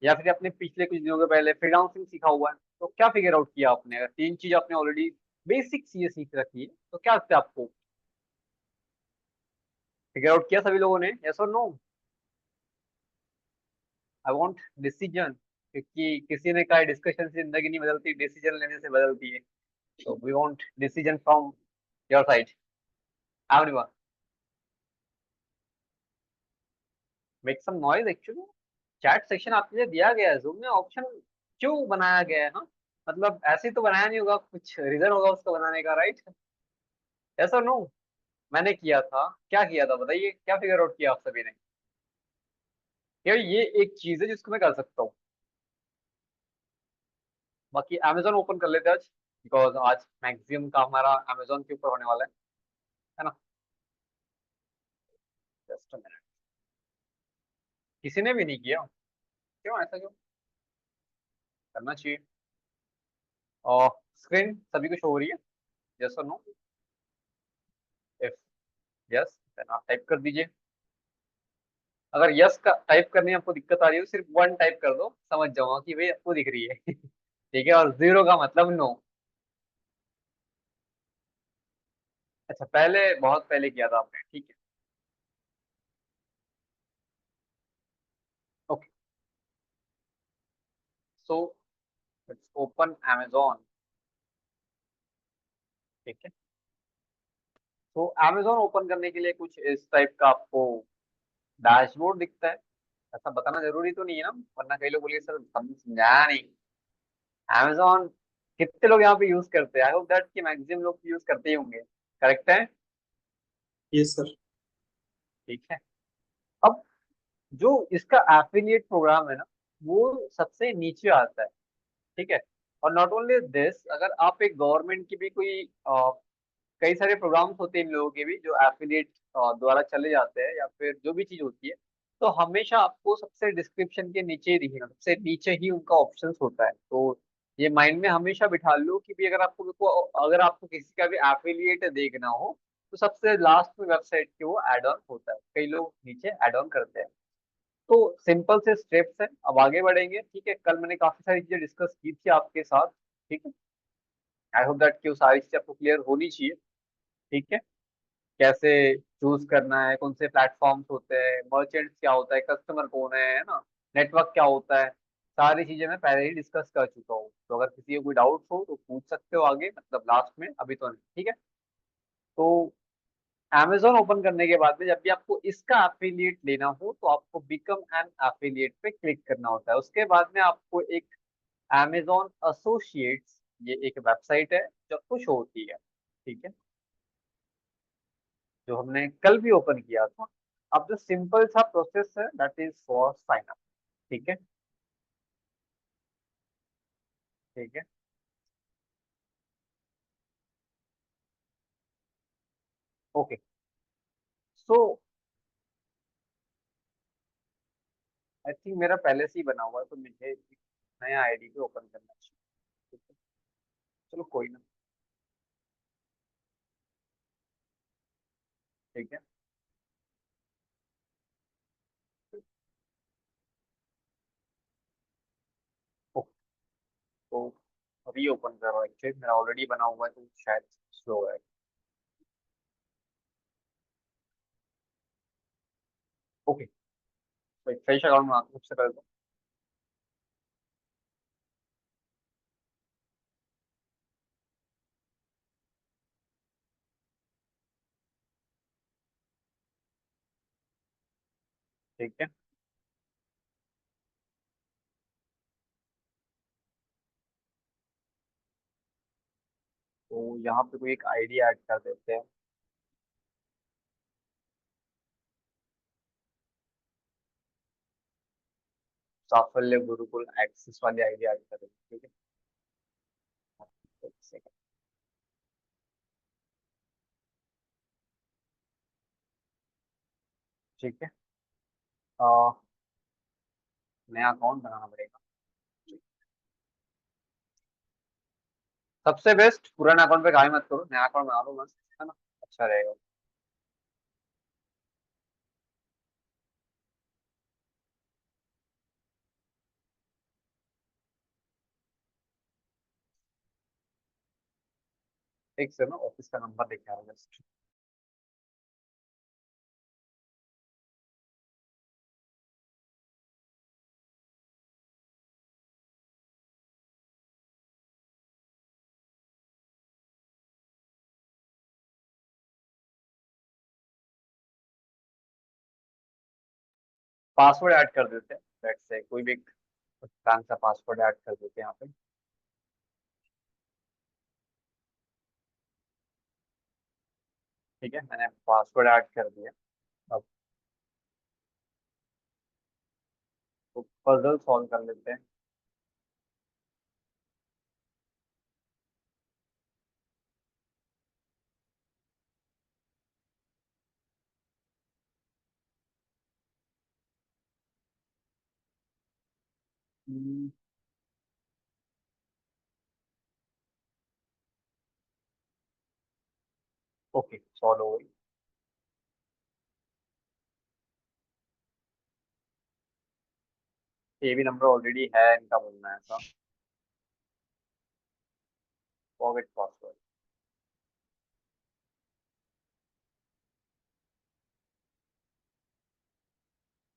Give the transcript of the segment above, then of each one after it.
या फिर अपने पिछले कुछ दिनों के पहले फ्रीलांसिंग सीखा हुआ है? तो क्या फिगर आउट किया आपने? अगर तीन चीज आपने ऑलरेडी बेसिक चीजें सीख रखी है तो क्या लगता है आपको? फिगर आउट किया सभी लोगों ने? यस और नो? आई वांट डिसीजन, क्योंकि किसी ने कहा डिस्कशन से जिंदगी नहीं बदलती, डिसीजन लेने से बदलती है। तो we want decision from your side, everyone. Make some noise actually. Chat section आपके लिए दिया गया है, जूम में ऑप्शन क्यों बनाया गया है? हाँ, मतलब ऐसे ही तो बनाया नहीं होगा, कुछ रीजन होगा उसका बनाने का, राइट? यस और नो? मैंने किया था। क्या किया था बताइए, क्या फिगर आउट किया आप सभी ने? यार ये एक चीज है जिसको मैं कर सकता हूँ। बाकी अमेजोन ओपन कर लेते हैं आज, बिकॉज आज मैक्सिमम काम हमारा अमेजोन के ऊपर होने वाला है ना? Just a minute. किसी ने भी नहीं किया? क्यों, ऐसा क्यों? करना चाहिए। और स्क्रीन सभी कुछ हो रही है? यस और नो? इफ यस देन आप टाइप कर दीजिए। अगर यस का टाइप करने में आपको दिक्कत आ रही है तो सिर्फ वन टाइप कर दो, समझ जाऊंगा कि भाई आपको दिख रही है। ठीक है, और जीरो का मतलब नो। अच्छा, पहले बहुत पहले किया था आपने, ठीक है। Okay, so let's open Amazon। ठीक है, तो Amazon ओपन करने के लिए कुछ इस टाइप का आपको डैशबोर्ड दिखता है। ऐसा बताना जरूरी तो नहीं है ना, वरना कई लोग बोलिए सर समझाया नहीं। Amazon कितने लोग यहाँ पे यूज करते हैं? आई होप दैट कि मैक्सिमम लोग यूज करते ही होंगे, करेक्ट है? Yes sir. ठीक है। अब जो इसका एफिलिएट प्रोग्राम है ना, वो सबसे नीचे आता है। ठीक है। और नॉट ओनली दिस, अगर आप एक गवर्नमेंट की भी कोई कई सारे प्रोग्राम्स होते हैं इन लोगों के भी जो एफिलिएट द्वारा चले जाते हैं, या फिर जो भी चीज होती है, तो हमेशा आपको सबसे डिस्क्रिप्शन के नीचे ही दिखेगा, सबसे नीचे ही उनका ऑप्शंस होता है। तो ये माइंड में हमेशा बिठा लो कि भी अगर आपको किसी का भी एफिलिएट देखना हो तो सबसे लास्ट में वेबसाइट के वो एड ऑन होता है, कई लोग नीचे एड ऑन करते हैं। तो सिंपल से स्टेप्स हैं, अब आगे बढ़ेंगे। ठीक है, कल मैंने काफी सारी चीजें डिस्कस की थी आपके साथ। ठीक है, आई होप दैट कि वो सारी चीजें आपको क्लियर होनी चाहिए। ठीक है, कैसे चूज करना है, कौन से प्लेटफॉर्म्स होते हैं, मर्चेंट्स क्या होता है, कस्टमर कौन है ना, नेटवर्क क्या होता है, सारी चीजें मैं पहले ही डिस्कस कर चुका हूँ। तो अगर किसी को कोई डाउट हो तो पूछ सकते हो आगे, मतलब लास्ट में, अभी तो नहीं। ठीक है, तो Amazon ओपन करने के बाद में जब भी आपको इसका एफिलिएट लेना हो तो आपको बिकम एन एफिलिएट पे क्लिक करना होता है। उसके बाद में आपको एक Amazon एसोसिएट्स, ये एक वेबसाइट है जो आपको शो होती है। ठीक है, जो हमने कल भी ओपन किया था। अब जो सिंपल सा प्रोसेस है that is for sign up. ठीक है। ठीक है, ओके। सो आई थिंक मेरा पहले से ही बना हुआ है, तो मुझे एक नया आईडी भी ओपन करना चाहिए। ठीक है, चलो कोई ना। ठीक है, ओके। तो अभी ओपन कर रहा हूँ, एक्चुअली मेरा ऑलरेडी बना हुआ है तो शायद स्लो है। ओके, तो एक फ्रेश अकाउंट में आपको सबसे कर दो। ठीक है, तो यहाँ पे कोई एक आईडी ऐड कर देते हैं। साफल्य गुरुकुल एक्सेस वाली आईडी ऐड कर देते हैं। ठीक है, एक सेकंड। ठीक है, अ, नया अकाउंट बनाना पड़ेगा। सबसे बेस्ट पुराना अकाउंट पे काहे मत करो, नया अकाउंट बना लो मस्त, है ना? अच्छा रहेगा। एक से ना ऑफिस का नंबर लेके आ रहा जस्ट। पासवर्ड ऐड कर देते हैं, लेट्स से कोई भी बैंक का पासवर्ड ऐड कर देते हैं यहाँ पे। ठीक है, मैंने पासवर्ड ऐड कर दिया। अब तो पजल सॉल्व कर लेते हैं। ओके, सॉल्व हो गई। ये भी नंबर ऑलरेडी है इनका, बोलना है ऐसा। Forget password.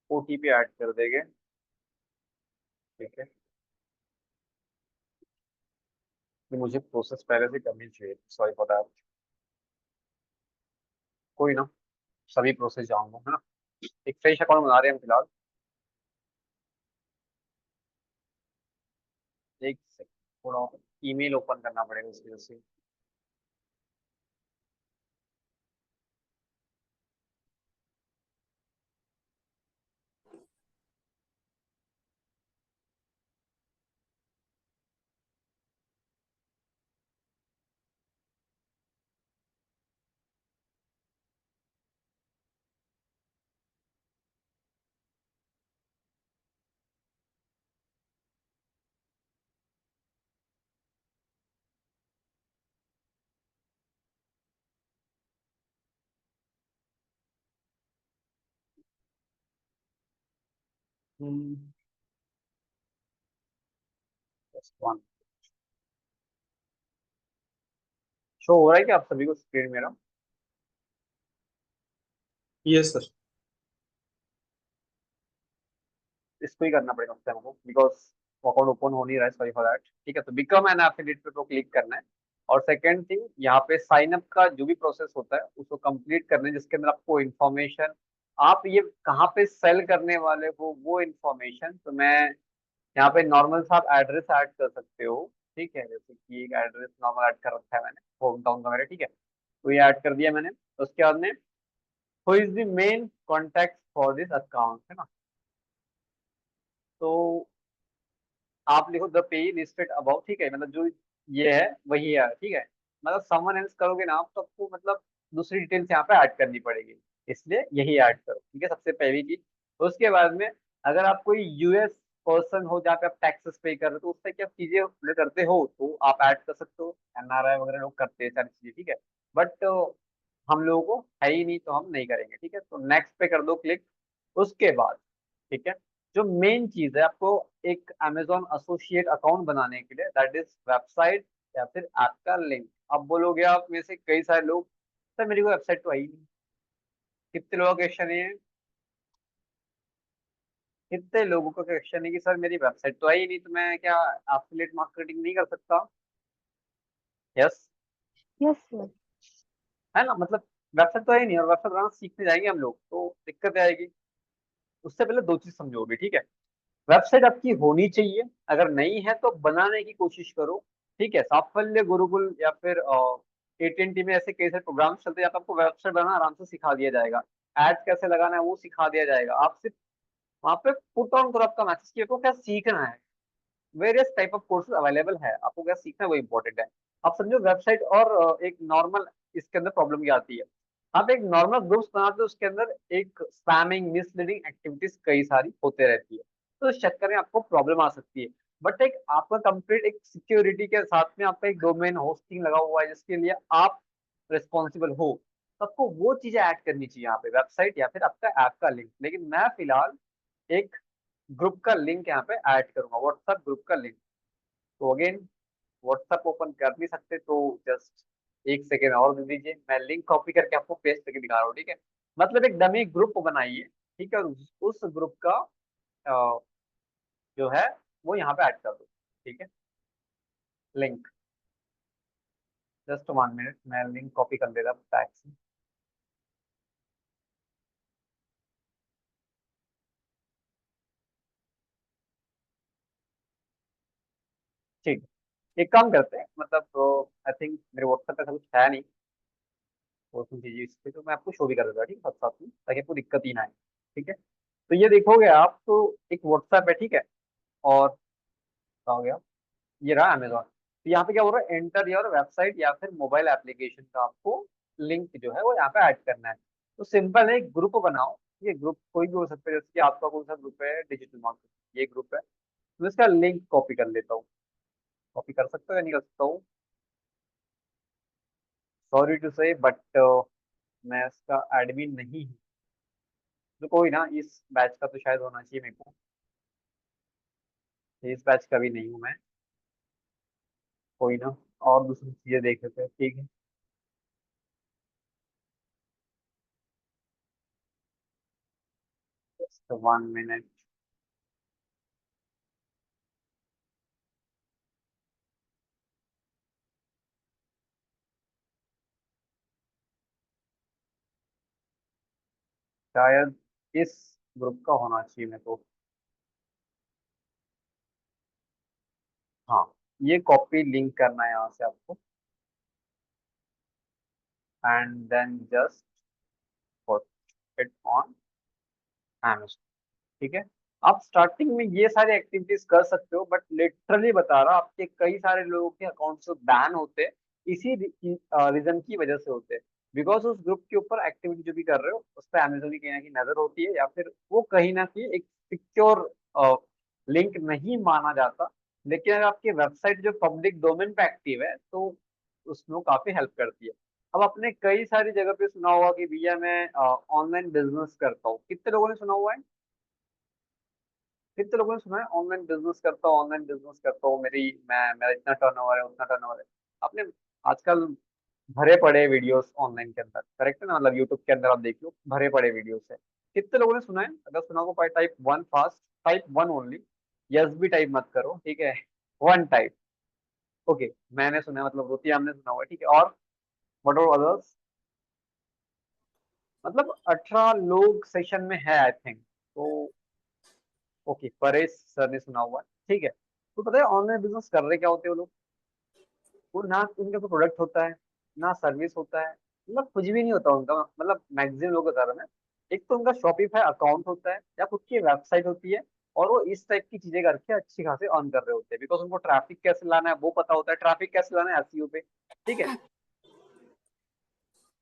ओटीपी ऐड कर देंगे। ठीक है, कि मुझे प्रोसेस पहले से करनी चाहिए, सॉरी फॉर दैट। कोई ना, सभी प्रोसेस जाऊंगा, है ना। एक फ्रेश अकाउंट बना रहे हैं हम फिलहाल। एक सेकंड, थोड़ा ईमेल ओपन करना पड़ेगा इस वजह से। वन शो हो रहा है कि आप सभी को स्क्रीन मेरा? Yes sir. इसको ही करना पड़ेगा उससे हमको, बिकॉज अकाउंट ओपन हो नहीं रहा है, सॉरी फॉर दैट। ठीक है, तो बिकम एन एफिलिएट पे तो क्लिक करना है। और सेकंड थिंग, यहाँ पे साइन अप का जो भी प्रोसेस होता है उसको कंप्लीट करना है, जिसके अंदर आपको इन्फॉर्मेशन, आप ये कहाँ पे सेल करने वाले हो वो इन्फॉर्मेशन। तो मैं यहाँ पे नॉर्मल सा आप एड्रेस ऐड कर सकते हो। ठीक है, जैसे कि एक एड्रेस नॉर्मल ऐड कर रखा है मैंने, होम टाउन का मेरा। ठीक है, तो ये ऐड कर दिया मैंने। उसके बाद में who is the main contact for this account, है ना। तो आप लिखो द पे लिस्टेड अबाउट। ठीक है, मतलब जो ये है वही है। ठीक है, मतलब समवन एल्स करोगे ना आप, तो आपको मतलब दूसरी डिटेल्स यहाँ पे ऐड करनी पड़ेगी, इसलिए यही ऐड करो। ठीक है, सबसे पहली चीज। उसके बाद में अगर आप कोई यूएस पर्सन हो जहाँ पे आप टैक्सेस पे कर रहे हो, तो उससे क्या चीजें play करते हो तो आप ऐड कर सकते हो। एनआरआई वगैरह लोग करते हैं सारी चीजें। ठीक है, बट हम लोगों को है ही नहीं, तो हम नहीं करेंगे। ठीक है, तो नेक्स्ट पे कर दो क्लिक। उसके बाद ठीक है, जो मेन चीज है आपको एक Amazon एसोसिएट अकाउंट बनाने के लिए, दैट इज वेबसाइट या फिर ऐप का लिंक। अब बोलोगे आप में से कई सारे लोग, सर मेरी कोई वेबसाइट तो आई नहीं। कितने लोगों का क्वेश्चन है? कितने लोगों का क्वेश्चन है कि सर मेरी वेबसाइट तो आई नहीं, तो मैं क्या एफिलिएट मार्केटिंग नहीं कर सकता? Yes, yes sir. है ना। मतलब वेबसाइट तो आई नहीं, और वेबसाइट बनाना सीखने जाएंगे हम लोग तो दिक्कत आएगी। उससे पहले दो चीज समझोगे। ठीक है, वेबसाइट आपकी होनी चाहिए, अगर नहीं है तो बनाने की कोशिश करो। ठीक है, साफल्य गुरुकुल या फिर एटीएनटी में ऐसे कई सारे प्रोग्राम चलते हैं जहाँ पे आपको वेबसाइट बनाना आराम से सिखा दिया जाएगा। एड्स कैसे लगाना है वो सिखा दिया जाएगा। आप सिर्फ वहाँ पे पुट ऑन करो आपका मैसेज कि आपको क्या सीखना है। Various type of courses available है, आपको क्या सीखना है वो इंपॉर्टेंट है। आप समझो वेबसाइट और एक नॉर्मल, इसके अंदर प्रॉब्लम क्या आती है। आप एक नॉर्मल ग्रुप्स बनाते हो, उसके अंदर एक स्पैमिंग मिसलीडिंग एक्टिविटीज कई सारी होते रहती है, तो इस चक्कर में आपको प्रॉब्लम आ सकती है। बट एक आपका कंप्लीट एक सिक्योरिटी के साथ में आपका एक डोमेन होस्टिंग लगा हुआ है जिसके लिए आप रिस्पॉन्सिबल हो, तो आपको वो चीजें ऐड करनी चाहिए यहाँ पे, वेबसाइट या फिर आपका ऐप का लिंक। लेकिन मैं फिलहाल एक ग्रुप का लिंक यहाँ पे ऐड करूंगा, व्हाट्सएप ग्रुप का लिंक। तो अगेन व्हाट्सएप ओपन कर नहीं सकते, तो जस्ट एक सेकेंड और दे दीजिए, मैं लिंक कॉपी करके आपको पेस्ट करके दिखा रहा हूँ, ठीक है। मतलब एक डमी ग्रुप बनाइए, ठीक है, और उस ग्रुप का जो है वो यहाँ पे ऐड कर दो, ठीक है। लिंक, जस्ट 1 मिनट, मैं लिंक कॉपी कर ले रहा टैग से। ठीक है, एक काम करते हैं, मतलब आई थिंक मेरे व्हाट्सएप पे ऐसा कुछ है नहीं, वो सुन लीजिए इस पे, तो मैं आपको शो भी कर देता हूँ, ठीक है, साथ साथ में, ताकि आपको दिक्कत ही ना आए, ठीक है। तो ये देखोगे आप, तो एक व्हाट्सएप है, ठीक है, और कहा हो गया, ये रहा अमेजोन। तो यहाँ पे क्या हो रहा है, एंटर योर वेबसाइट या फिर मोबाइल एप्लीकेशन का आपको लिंक जो है वो यहाँ पे ऐड करना है। तो सिंपल है, एक ग्रुप बनाओ, ये ग्रुप कोई भी हो सकता है, जैसे कि आपका कौन सा ग्रुप है, डिजिटल मार्केटिंग ये ग्रुप है, तो इसका लिंक कॉपी कर लेता हूँ। कॉपी कर सकता हूँ या नहीं कर सकता हूँ, सॉरी टू से, बट मैं इसका एडमिन नहीं हूँ। तो कोई ना, इस बैच का तो शायद होना चाहिए मेरे को, इस बैच का भी नहीं हूँ मैं, कोई ना, और दूसरी चीजें देख लेते हैं, ठीक है। 1 मिनट, शायद इस ग्रुप का होना चाहिए मेरे को। हाँ, ये कॉपी लिंक करना है यहाँ से आपको, and then just put it on Amazon, ठीक है। आप स्टार्टिंग में ये सारी एक्टिविटीज कर सकते हो, बट लिटरली बता रहा, आपके कई सारे लोगों के अकाउंट से बैन होते हैं, इसी रीजन की वजह से होते हैं। बिकॉज उस ग्रुप के ऊपर एक्टिविटी जो भी कर रहे हो उस पर अमेजोन की कहीं ना कहीं नजर होती है, या फिर वो कहीं ना कहीं एक सिक्योर लिंक नहीं माना जाता। लेकिन अगर आपकी वेबसाइट जो पब्लिक डोमेन पे एक्टिव है, तो उसमें वो काफी हेल्प करती है। अब आपने कई सारी जगह पे सुना होगा कि भैया मैं ऑनलाइन बिजनेस करता हूँ, कितने लोगों ने सुना हुआ है, कितने लोगों ने सुना है ऑनलाइन बिजनेस करता हूँ, ऑनलाइन बिजनेस करता हूँ, मेरा इतना टर्नओवर है, उतना टर्नओवर है। आपने आजकल भरे पड़े वीडियोस ऑनलाइन के अंदर, करेक्ट है ना, मतलब यूट्यूब के अंदर आप देख लो, भरे पड़े वीडियोस है। कितने लोगों ने सुना है, अगर सुना हो type one fast, type one only, yes भी टाइप मत करो, ठीक है, वन टाइप। ओके, मैंने सुना है, मतलब रोती हमने सुना हुआ है, ठीक है, और व्हाट आर अदर्स, मतलब 18 लोग सेशन में है आई थिंक, तो ओके, परेश सर ने सुना हुआ है, ठीक है। तो पता है ऑनलाइन बिजनेस कर रहे क्या होते हैं वो लोग, वो ना उनका कोई प्रोडक्ट होता है, ना सर्विस होता है, मतलब कुछ भी नहीं होता उनका, मतलब मैक्सिमम लोगों का कारण है। एक तो उनका शॉपिफाई अकाउंट होता है या खुद की वेबसाइट होती है, और वो इस टाइप की चीजें करके अच्छी खासी अर्न कर रहे होते हैं, बिकॉज उनको ट्रैफिक कैसे लाना है वो पता होता है, ट्रैफिक कैसे लाना है एसईओ पे, ठीक है।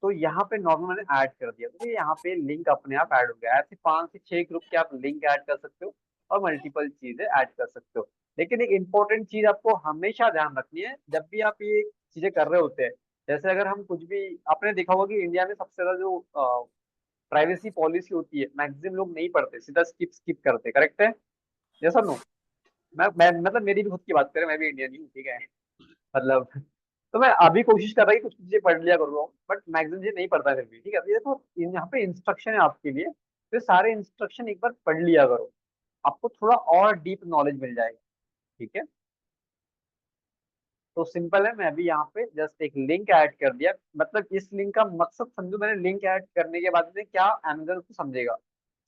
तो यहाँ पे नॉर्मल मैंने ऐड कर दिया, तो ये यहाँ पे लिंक अपने आप ऐड हो गया। ऐसे 5 से 6 ग्रुप के आप लिंक ऐड कर सकते हो, और मल्टीपल चीजें ऐड कर सकते हो। लेकिन एक इंपॉर्टेंट चीज आपको हमेशा ध्यान रखनी है जब भी आप ये चीजें कर रहे होते हैं। जैसे अगर हम कुछ भी, आपने देखा होगा कि इंडिया में सबसे ज्यादा जो प्राइवेसी पॉलिसी होती है, मैक्सिमम लोग नहीं पढ़ते, सीधा स्किप स्किप करते, करेक्ट है, ये सब नो। मैं मतलब मेरी भी खुद की बात करें, मैं भी इंडियन ही हूँ, ठीक है, मतलब तो मैं अभी कोशिश कर रहा हूँ कि कुछ चीजें पढ़ लिया करूँ, बट मैक्सिमम चीजें नहीं पढ़ता फिर भी, ठीक है। तो ये तो यहाँ पे इंस्ट्रक्शन है आपके लिए, तो ये सारे इंस्ट्रक्शन एक बार पढ़ लिया करो, आपको थोड़ा और डीप नॉलेज मिल जाएगा, ठीक है। तो सिंपल है, मैं अभी यहाँ पे जस्ट एक लिंक ऐड कर दिया, मतलब इस लिंक का मकसद समझो, मैंने लिंक ऐड करने के बाद में क्या अमेजन उसको समझेगा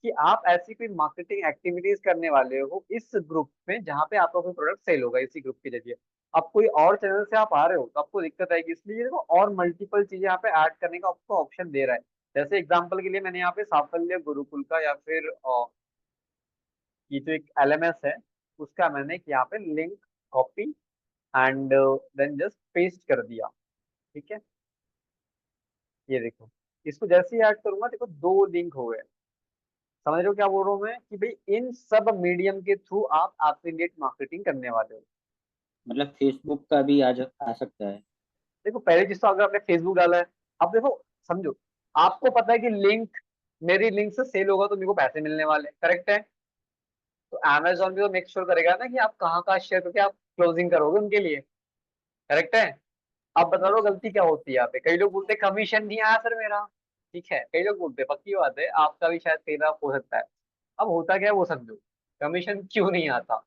कि आप ऐसी कोई मार्केटिंग एक्टिविटीज करने वाले हो इस ग्रुप में, जहाँ पे आपका कोई प्रोडक्ट सेल होगा इसी ग्रुप के जरिए। अब कोई और चैनल से आप आ रहे हो तो आपको दिक्कत आएगी, इसलिए देखो और मल्टीपल चीजें यहाँ पे ऐड करने का आपको ऑप्शन दे रहा है। जैसे एग्जाम्पल के लिए मैंने यहाँ पे साफल्य गुरुकुल का, या फिर ये जो एक एलएमएस है उसका मैंने यहाँ पे link copy and then just paste कर दिया, ठीक है। ये देखो, इसको जैसे ही ऐड करूंगा, देखो 2 लिंक हो गए। समझ रहे हो क्या बोल रहा हूँ मैं, कि भाई इन सब मीडियम के थ्रू आप एफिलिएट मार्केटिंग करने वाले हो। मतलब फेसबुक का भी आ सकता है। देखो पहले चीज तो अगर आपने फेसबुक डाला है, अब देखो, समझो, आपको पता है कि लिंक, मेरी लिंक से सेल होगा तो मेरे को पैसे मिलने वाले, करेक्ट है। तो अमेजोन भी तो मेक श्योर करेगा ना कि आप कहाँ कहाँ शेयर करके आप क्लोजिंग करोगे उनके लिए, करेक्ट है। आप बता दो गलती क्या होती है यहाँ पे। कई लोग बोलते हैं कमीशन नहीं आया सर मेरा, ठीक है, कई लोग बोलते हैं, पक्की बात है आपका भी शायद कई दफा हो सकता है। अब होता क्या है वो समझो, कमीशन क्यों नहीं आता।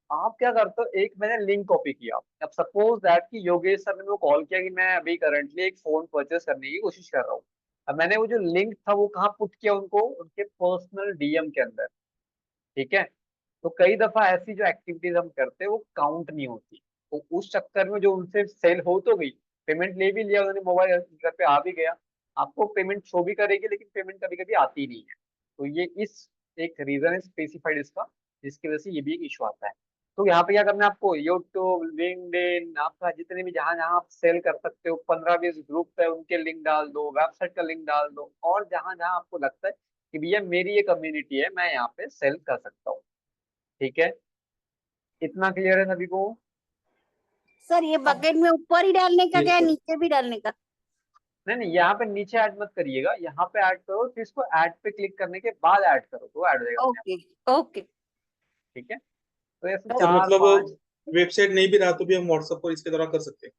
आप क्या करते हो, एक मैंने लिंक कॉपी किया। अब सपोज दैट कि योगेश सर ने मेरे को कॉल किया कि मैं अभी करंटली एक फोन परचेस करने की कोशिश कर रहा हूँ। अब मैंने वो जो लिंक था वो कहाँ पुट किया उनको, उनके पर्सनल डीएम के अंदर, ठीक है। तो कई दफा ऐसी जो एक्टिविटीज हम करते हैं वो काउंट नहीं होती। तो उस चक्कर में जो उनसे सेल हो तो गई, पेमेंट ले भी लिया उन्होंने, मोबाइल घर पे आ भी गया, आपको पेमेंट शो भी करेगी लेकिन पेमेंट कभी कभी आती नहीं है। तो ये इस एक रीजन है स्पेसिफाइड इसका, जिसकी वजह से ये भी एक इशू आता है। तो यहाँ पे क्या करना है आपको, यूट्यूब, लिंक्डइन, आपका जितने भी जहां जहां आप सेल कर सकते हो, 15-20 ग्रुप है उनके लिंक डाल दो, वेबसाइट का लिंक डाल दो, और जहां जहां आपको लगता है कि भैया मेरी ये कम्युनिटी है, मैं यहाँ पे सेल कर सकता हूँ, ठीक है। इतना क्लियर है सभी को। सर ये अब बकेट में ऊपर ही डालने का Yes, क्या है, sir. नीचे भी डालने का? नहीं नहीं, यहाँ पे नीचे ऐड मत करिएगा, यहाँ पे ऐड करो, फिर इसको ऐड पे क्लिक करने के बाद ऐड करो तो ऐड हो जाएगा अपने आप, ओके ओके। ठीक है। तो ऐसे तो सर 4-5, मतलब वेबसाइट नहीं भी रहा तो भी हम व्हाट्सएप पर इसके द्वारा कर सकते हैं।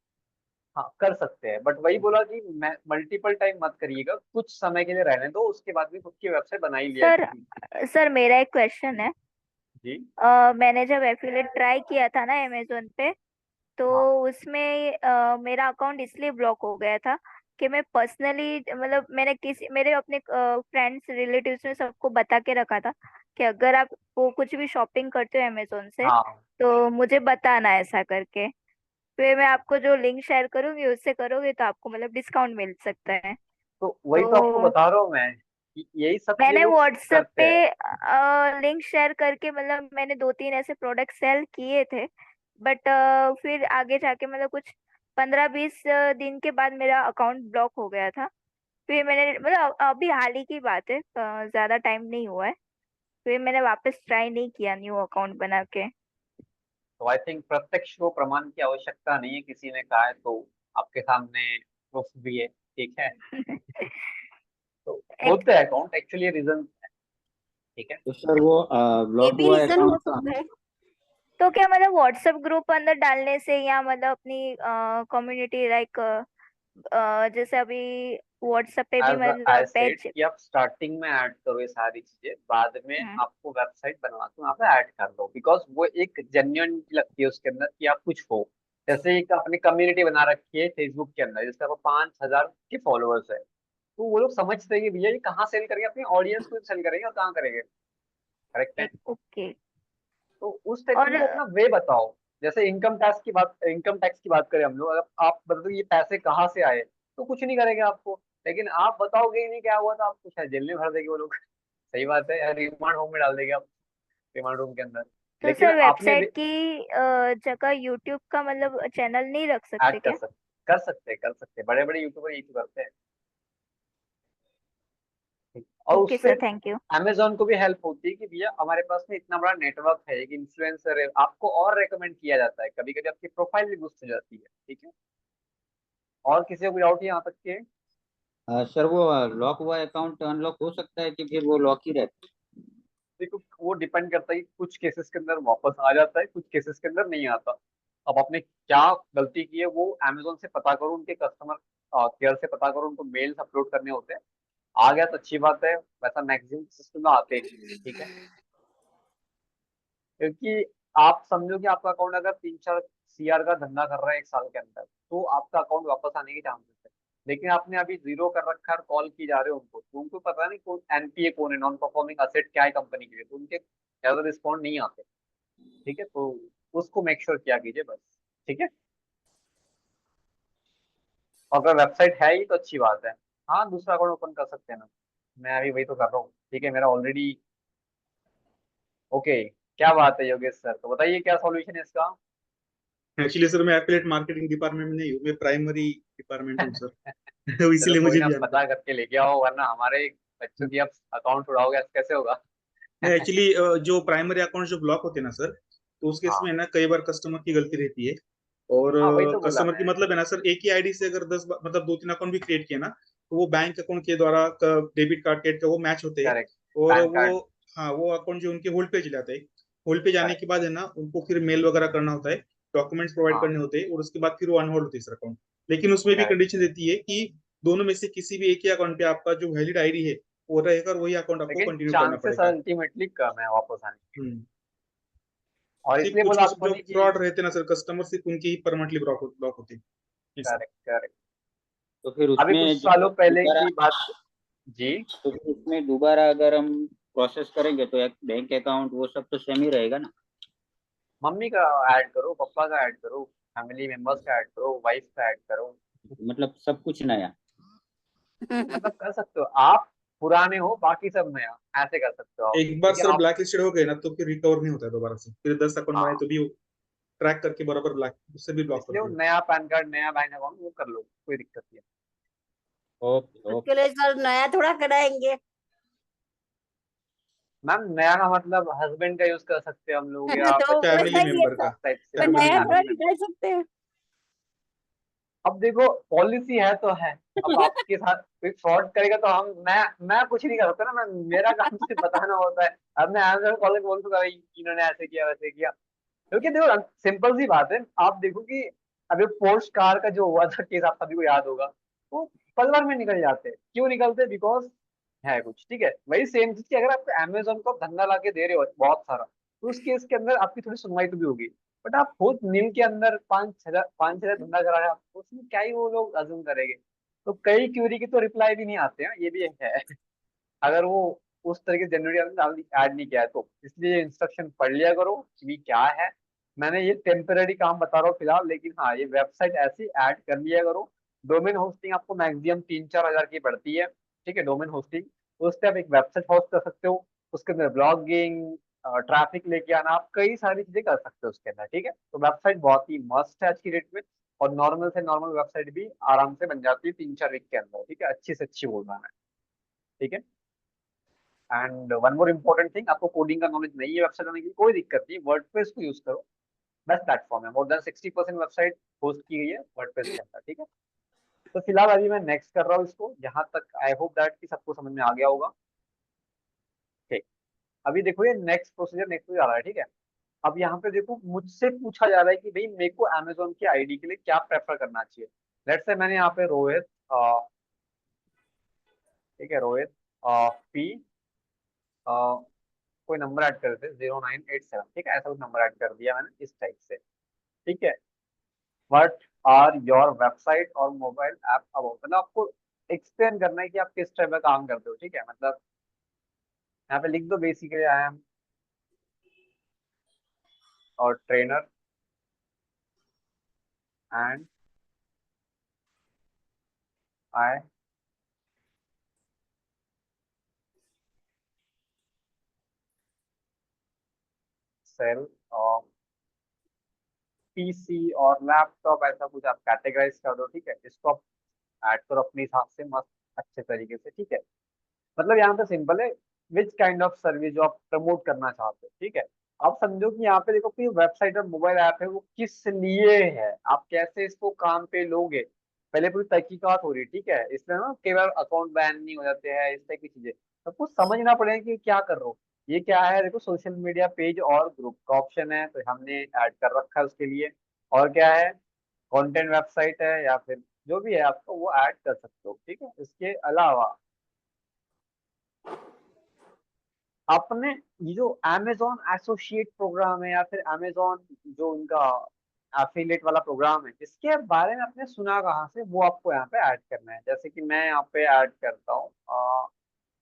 हाँ कर सकते हैं, बट वही बोला कि मैं मल्टीपल टाइम मत करिएगा, कुछ समय के लिए रहने दो, उसके बाद भी खुद की वेबसाइट बना ही लिया सर कीजिए। सर मेरा एक क्वेश्चन है। जी। मैंने जब एफिलिएट ट्राई किया था ना अमेजोन पे, तो हाँ उसमें मेरा अकाउंट इसलिए ब्लॉक हो गया था कि मैं पर्सनली, मतलब मैंने किसी मेरे अपने फ्रेंड्स रिलेटिव्स में सबको बता के रखा था कि अगर आप वो कुछ भी शॉपिंग करते हो अमेजोन से हाँ, तो मुझे बताना ऐसा करके। फिर मैं आपको जो लिंक शेयर करूंगी उससे करोगे तो आपको मतलब डिस्काउंट मिल सकता है। तो वही तो आपको तो बता रहा हूँ मैं कि यही सब ये मैंने लोग व्हाट्सएप करते पे हैं। लिंक शेयर करके, मतलब मैंने 2-3 ऐसे प्रोडक्ट सेल किए थे, बट फिर आगे जाके मतलब कुछ 15-20 दिन के बाद मेरा अकाउंट ब्लॉक हो गया था। फिर मैंने, मतलब अभी हाल ही की बात है, ज्यादा टाइम नहीं हुआ है। फिर मैंने वापस ट्राई नहीं किया न्यू अकाउंट बना के। तो आई थिंक प्रत्यक्ष को प्रमाण की आवश्यकता नहीं है, किसी ने कहा है तो आपके सामने प्रूफ भी है, ठीक है। तो एक, होते हैं अकाउंट एक्चुअली रीजन, ठीक है। तो सर वो ये ब्लॉक भी हुआ रीजन हो अकाउंट का, सकता है। तो क्या मतलब व्हाट्सएप ग्रुप अंदर डालने से, या मतलब अपनी कम्युनिटी लाइक, जैसे अभी व्हाट्सएप पे भी एज आई मतलब सेड पेज। कि आप स्टार्टिंग में ऐड करो ये सारी चीजें, बाद में हम्म। आपको वेबसाइट बनवा के वहाँ पे ऐड कर लो, बिकॉज वो एक जेन्युइन लगती है उसके अंदर कि आप कुछ हो। जैसे एक आपने कम्युनिटी बना रखी है फेसबुक के अंदर जिसका 5,000 के फॉलोअर्स है, तो वो लोग समझते हैं कि भैया ये कहाँ सेल करेंगे, अपनी ऑडियंस को सेल करेंगे और कहाँ करेंगे, करेक्ट है। एक ओके। तो उस टाइप की और उनको अपना वे बताओ। जैसे इनकम टैक्स की बात करें हम लोग, अगर आप बता दो ये पैसे कहाँ से आए, तो कुछ नहीं करेंगे आपको। लेकिन आप बताओगे ही नहीं क्या हुआ, तो आपको शायद जेल में भर देंगे वो लोग। सही बात है, या रिमांड होम में डाल देंगे आप, रिमांड रूम के अंदर। तो लेकिन सर आपने वेबसाइट की जगह यूट्यूब का मतलब चैनल नहीं रख ऐड सकते क्या? कर सकते बड़े बड़े यूट्यूबर यही तो करते हैं, ठीक। और ओके उससे सर, थैंक यू। अमेजोन को भी हेल्प होती है कि भैया हमारे पास में इतना बड़ा नेटवर्क है, एक इन्फ्लुएंसर है, आपको और रेकमेंड किया जाता है, कभी कभी आपकी प्रोफाइल भी बूस्ट हो जाती है, ठीक है। और किसी को कोई डाउट यहाँ तक के। सर वो लॉक हुआ अकाउंट अनलॉक हो सकता है कि फिर वो लॉक ही रहता देखो वो डिपेंड करता है कि कुछ केसेस के अंदर वापस आ जाता है, कुछ केसेस के अंदर नहीं आता। अब आपने क्या गलती की है वो अमेजोन से पता करो, उनके कस्टमर केयर से पता करो, उनको मेल्स अपलोड करने होते हैं। आ गया तो अच्छी बात है, वैसा मैक्सिमम सिस्टम में आते नहीं, ठीक है। क्योंकि आप समझो कि आपका अकाउंट अगर 3-4 CR का धंधा कर रहा है एक साल के अंदर, तो आपका अकाउंट वापस आने के चांसेस है। लेकिन आपने अभी जीरो कर रखा है और कॉल की जा रहे हो उनको, तो उनको पता नहीं कौन एनपीए कौन है, नॉन परफॉर्मिंग असेट क्या है कंपनी के लिए, तो उनके ज्यादा रिस्पॉन्ड नहीं आते, ठीक है। तो उसको मेक श्योर किया कीजिए बस, ठीक है। और अगर वेबसाइट है ही तो अच्छी बात है, हाँ दूसरा अकाउंट ओपन कर सकते हैं ना, मैं अभी वही तो कर रहा हूँ, ठीक है, मेरा ऑलरेडी। ओके, क्या बात है योगेश सर, तो बताइए क्या सॉल्यूशन है इसका। एक्चुअली सर मैं एफिलिएट मार्केटिंग डिपार्टमेंट में नहीं हूँ, मैं प्राइमरी डिपार्टमेंट हूँ सर। तो चलो इसीलिए कोई मुझे ना, भी जानकारी पता करके लेके आओ, वरना हमारे बच्चों की अब अकाउंट उड़ाओगे ऐसे कैसे होगा। नहीं। एक्चुअली जो प्राइमरी अकाउंट जो ब्लॉक होते हैं ना सर, तो उस केस हाँ में है ना कई बार कस्टमर की गलती रहती है। और हाँ, वही तो बोला कस्टमर की मैं। मतलब है ना सर, एक ही आईडी से अगर 10 मतलब 2-3 अकाउंट भी क्रिएट किया ना, तो वो बैंक अकाउंट के द्वारा डेबिट कार्ड क्रेडिट का वो मैच होते हैं। करेक्ट, और पैन वो, कार्ड। हाँ वो अकाउंट जो उनके होल्ड पे चले जाते हैं। होल्ड पे जाने के करेक्ट, बाद है ना उनको फिर मेल वगैरह करना होता है, डॉक्यूमेंट्स प्रोवाइड हाँ करने होते हैं, और उसके बाद फिर वो अनहोल्ड होती है सर अकाउंट। लेकिन उसमें भी Correct. कंडीशन देती है कि दोनों में से किसी भी एक ही अकाउंट पे आपका जो वैलिड आईडी है वो रहेगा और वही अकाउंट आपको लेकिन कंटिन्यू करना चांसेस पड़ेगा। अल्टीमेटली कम है वापस आने के। हम्म। और सिर्फ इसलिए कुछ बोला कुछ आपको जो नहीं कि फ्रॉड रहते ना सर, कस्टमर सिर्फ उनकी ही परमानेंटली ब्लॉक होती है सर। Correct correct. तो फिर अभी कुछ उसमें जो सालों पहले दोबारा की बात जी। तो फिर उसमें दोबारा अगर हम प्रोसेस करेंगे तो एक बैंक अकाउंट वो सब तो सेम ही रहेगा ना? मम्मी का ऐड करो, पापा का ऐड करो, फैमिली मेंबर्स का ऐड करो, वाइफ का ऐड करो, मतलब सब कुछ नया। मतलब कर सकते हो आप। पुराने हो बाकी सब नया, ऐसे कर सकते हो आप। एक बार लेकिन सर आप ब्लैक लिस्टेड हो गए ना तो फिर रिकवर नहीं होता है दोबारा से, फिर 10 अकाउंट बनाए हाँ, तो भी ट्रैक करके बराबर ब्लैक उससे भी ब्लॉक कर इसलिए वो दिया। नया पैन कार्ड, नया बैंक अकाउंट वो कर लो, कोई दिक्कत नहीं है। Okay okay. उसके लिए सर नया थोड़ा कराएंगे। मैम नया का मतलब हस्बैंड का यूज कर सकते हैं हम लोग, या तो फैमिली वैसा ही है मेंबर सर, का, उस टाइप से तो फैमिली नया थोड़ा मेंबर। Family member. निकाल सकते हैं। अब देखो पॉलिसी है तो है। अब आपके साथ कोई फ्रॉड करेगा तो हम मैं कुछ नहीं कर सकता ना, मैं मेरा काम सिर्फ बताना होता है। अब मैं अमेजन कॉलेज बोल दूंगा भाई इन्होंने ऐसे किया वैसे किया, क्योंकि देखो सिंपल सी बात है। आप देखो कि अभी पोर्श कार का जो हुआ था केस, आप सभी को याद होगा, वो पल भर में निकल जाते हैं। क्यों निकलते? बिकॉज है कुछ, ठीक है। वही सेम चीज की अगर आप अमेजोन को धंधा ला के दे रहे हो बहुत सारा, तो उस केस के अंदर आपकी थोड़ी सुनवाई तो भी होगी। बट आप खुद नील के अंदर 5-6 धंधा करा रहे हैं, आप उसमें क्या ही वो लोग अज्यूम करेंगे। तो कई क्यूरी की तो रिप्लाई भी नहीं आते हैं, ये भी है अगर वो उस तरह के जनरली ऐड नहीं किया है तो। इसलिए इंस्ट्रक्शन पढ़ लिया करो कि क्या है। मैंने ये टेम्पररी काम बता रहा हूँ फिलहाल, लेकिन हाँ ये वेबसाइट ऐसी ऐड कर लिया करो। डोमेन होस्टिंग आपको मैक्सिमम 3-4 हज़ार की पड़ती है, ठीक है, डोमेन होस्टिंग। तो उससे आप एक वेबसाइट होस्ट कर सकते हो, उसके अंदर ब्लॉगिंग, ट्रैफिक लेके आना, आप कई सारी चीजें कर सकते हो उसके अंदर, ठीक है। तो वेबसाइट बहुत ही मस्त है आज की डेट में। और नॉर्मल से नॉर्मल वेबसाइट भी आराम से बन जाती है 3-4 वीक के अंदर, ठीक है, अच्छी से अच्छी बोल रहा है, ठीक है। And one more important thing, आपको कोडिंग का नॉलेज नहीं है वेबसाइट बनाने की, कोई दिक्कत नहीं, वर्डप्रेस को यूज करो। बेस्ट प्लेटफॉर्म है, मोर देन 60% वेबसाइट होस्ट की गई है वर्डप्रेस के अंदर, ठीक है। तो फिलहाल अभी मैं नेक्स्ट कर रहा हूँ इसको, यहाँ तक आई होप दैट कि सबको समझ में आ गया होगा। ठीक, अभी देखो ये नेक्स्ट आ रहा है, ठीक है। अब यहाँ पे देखो मुझसे पूछा जा रहा है कि भाई मेरे को अमेजोन की आईडी के लिए क्या प्रेफर करना चाहिए। लेट्स से मैंने यहाँ पे रोहित, ठीक है, रोहित पी, कोई नंबर ऐड कर देते 0987, ठीक है, ऐसा कुछ नंबर ऐड कर दिया मैंने इस टाइप से, ठीक है। व्हाट आर योर वेबसाइट और मोबाइल ऐप अबाउट, मतलब आपको एक्सप्लेन करना है कि आप किस टाइप का काम करते हो, ठीक है। मतलब यहाँ पे लिख दो बेसिकली आई एम और trainer and I sell PC और लैपटॉप, ऐसा कुछ आप कैटेगराइज कर दो, ठीक है। इसको आप ऐड करो अपने हिसाब से मस्त अच्छे तरीके से, ठीक है। मतलब यहाँ पे सिंपल है, विच काइंड ऑफ सर्विस जो आप प्रमोट करना चाहते हो, ठीक है। आप समझो कि यहाँ पे देखो कि वेबसाइट और मोबाइल ऐप है वो किस लिए है, आप कैसे इसको काम पे लोगे, पहले पूरी तहकीकात हो रही है, ठीक है। इसलिए ना कई बार अकाउंट बैन नहीं हो जाते हैं, इस तरह की चीजें सबको समझना पड़ेगा कि क्या कर रहे हो। ये क्या है, देखो सोशल मीडिया पेज और ग्रुप का ऑप्शन है, तो हमने ऐड कर रखा है उसके लिए। और क्या है, कंटेंट वेबसाइट है, या फिर जो भी है आपको वो ऐड कर सकते हो, ठीक है। इसके अलावा आपने ये जो अमेजोन एसोसिएट प्रोग्राम है, या फिर अमेजोन जो उनका एफिलिएट वाला प्रोग्राम है, इसके बारे में आपने सुना कहाँ से, वो आपको यहाँ पे ऐड करना है। जैसे कि मैं यहाँ पे ऐड करता हूँ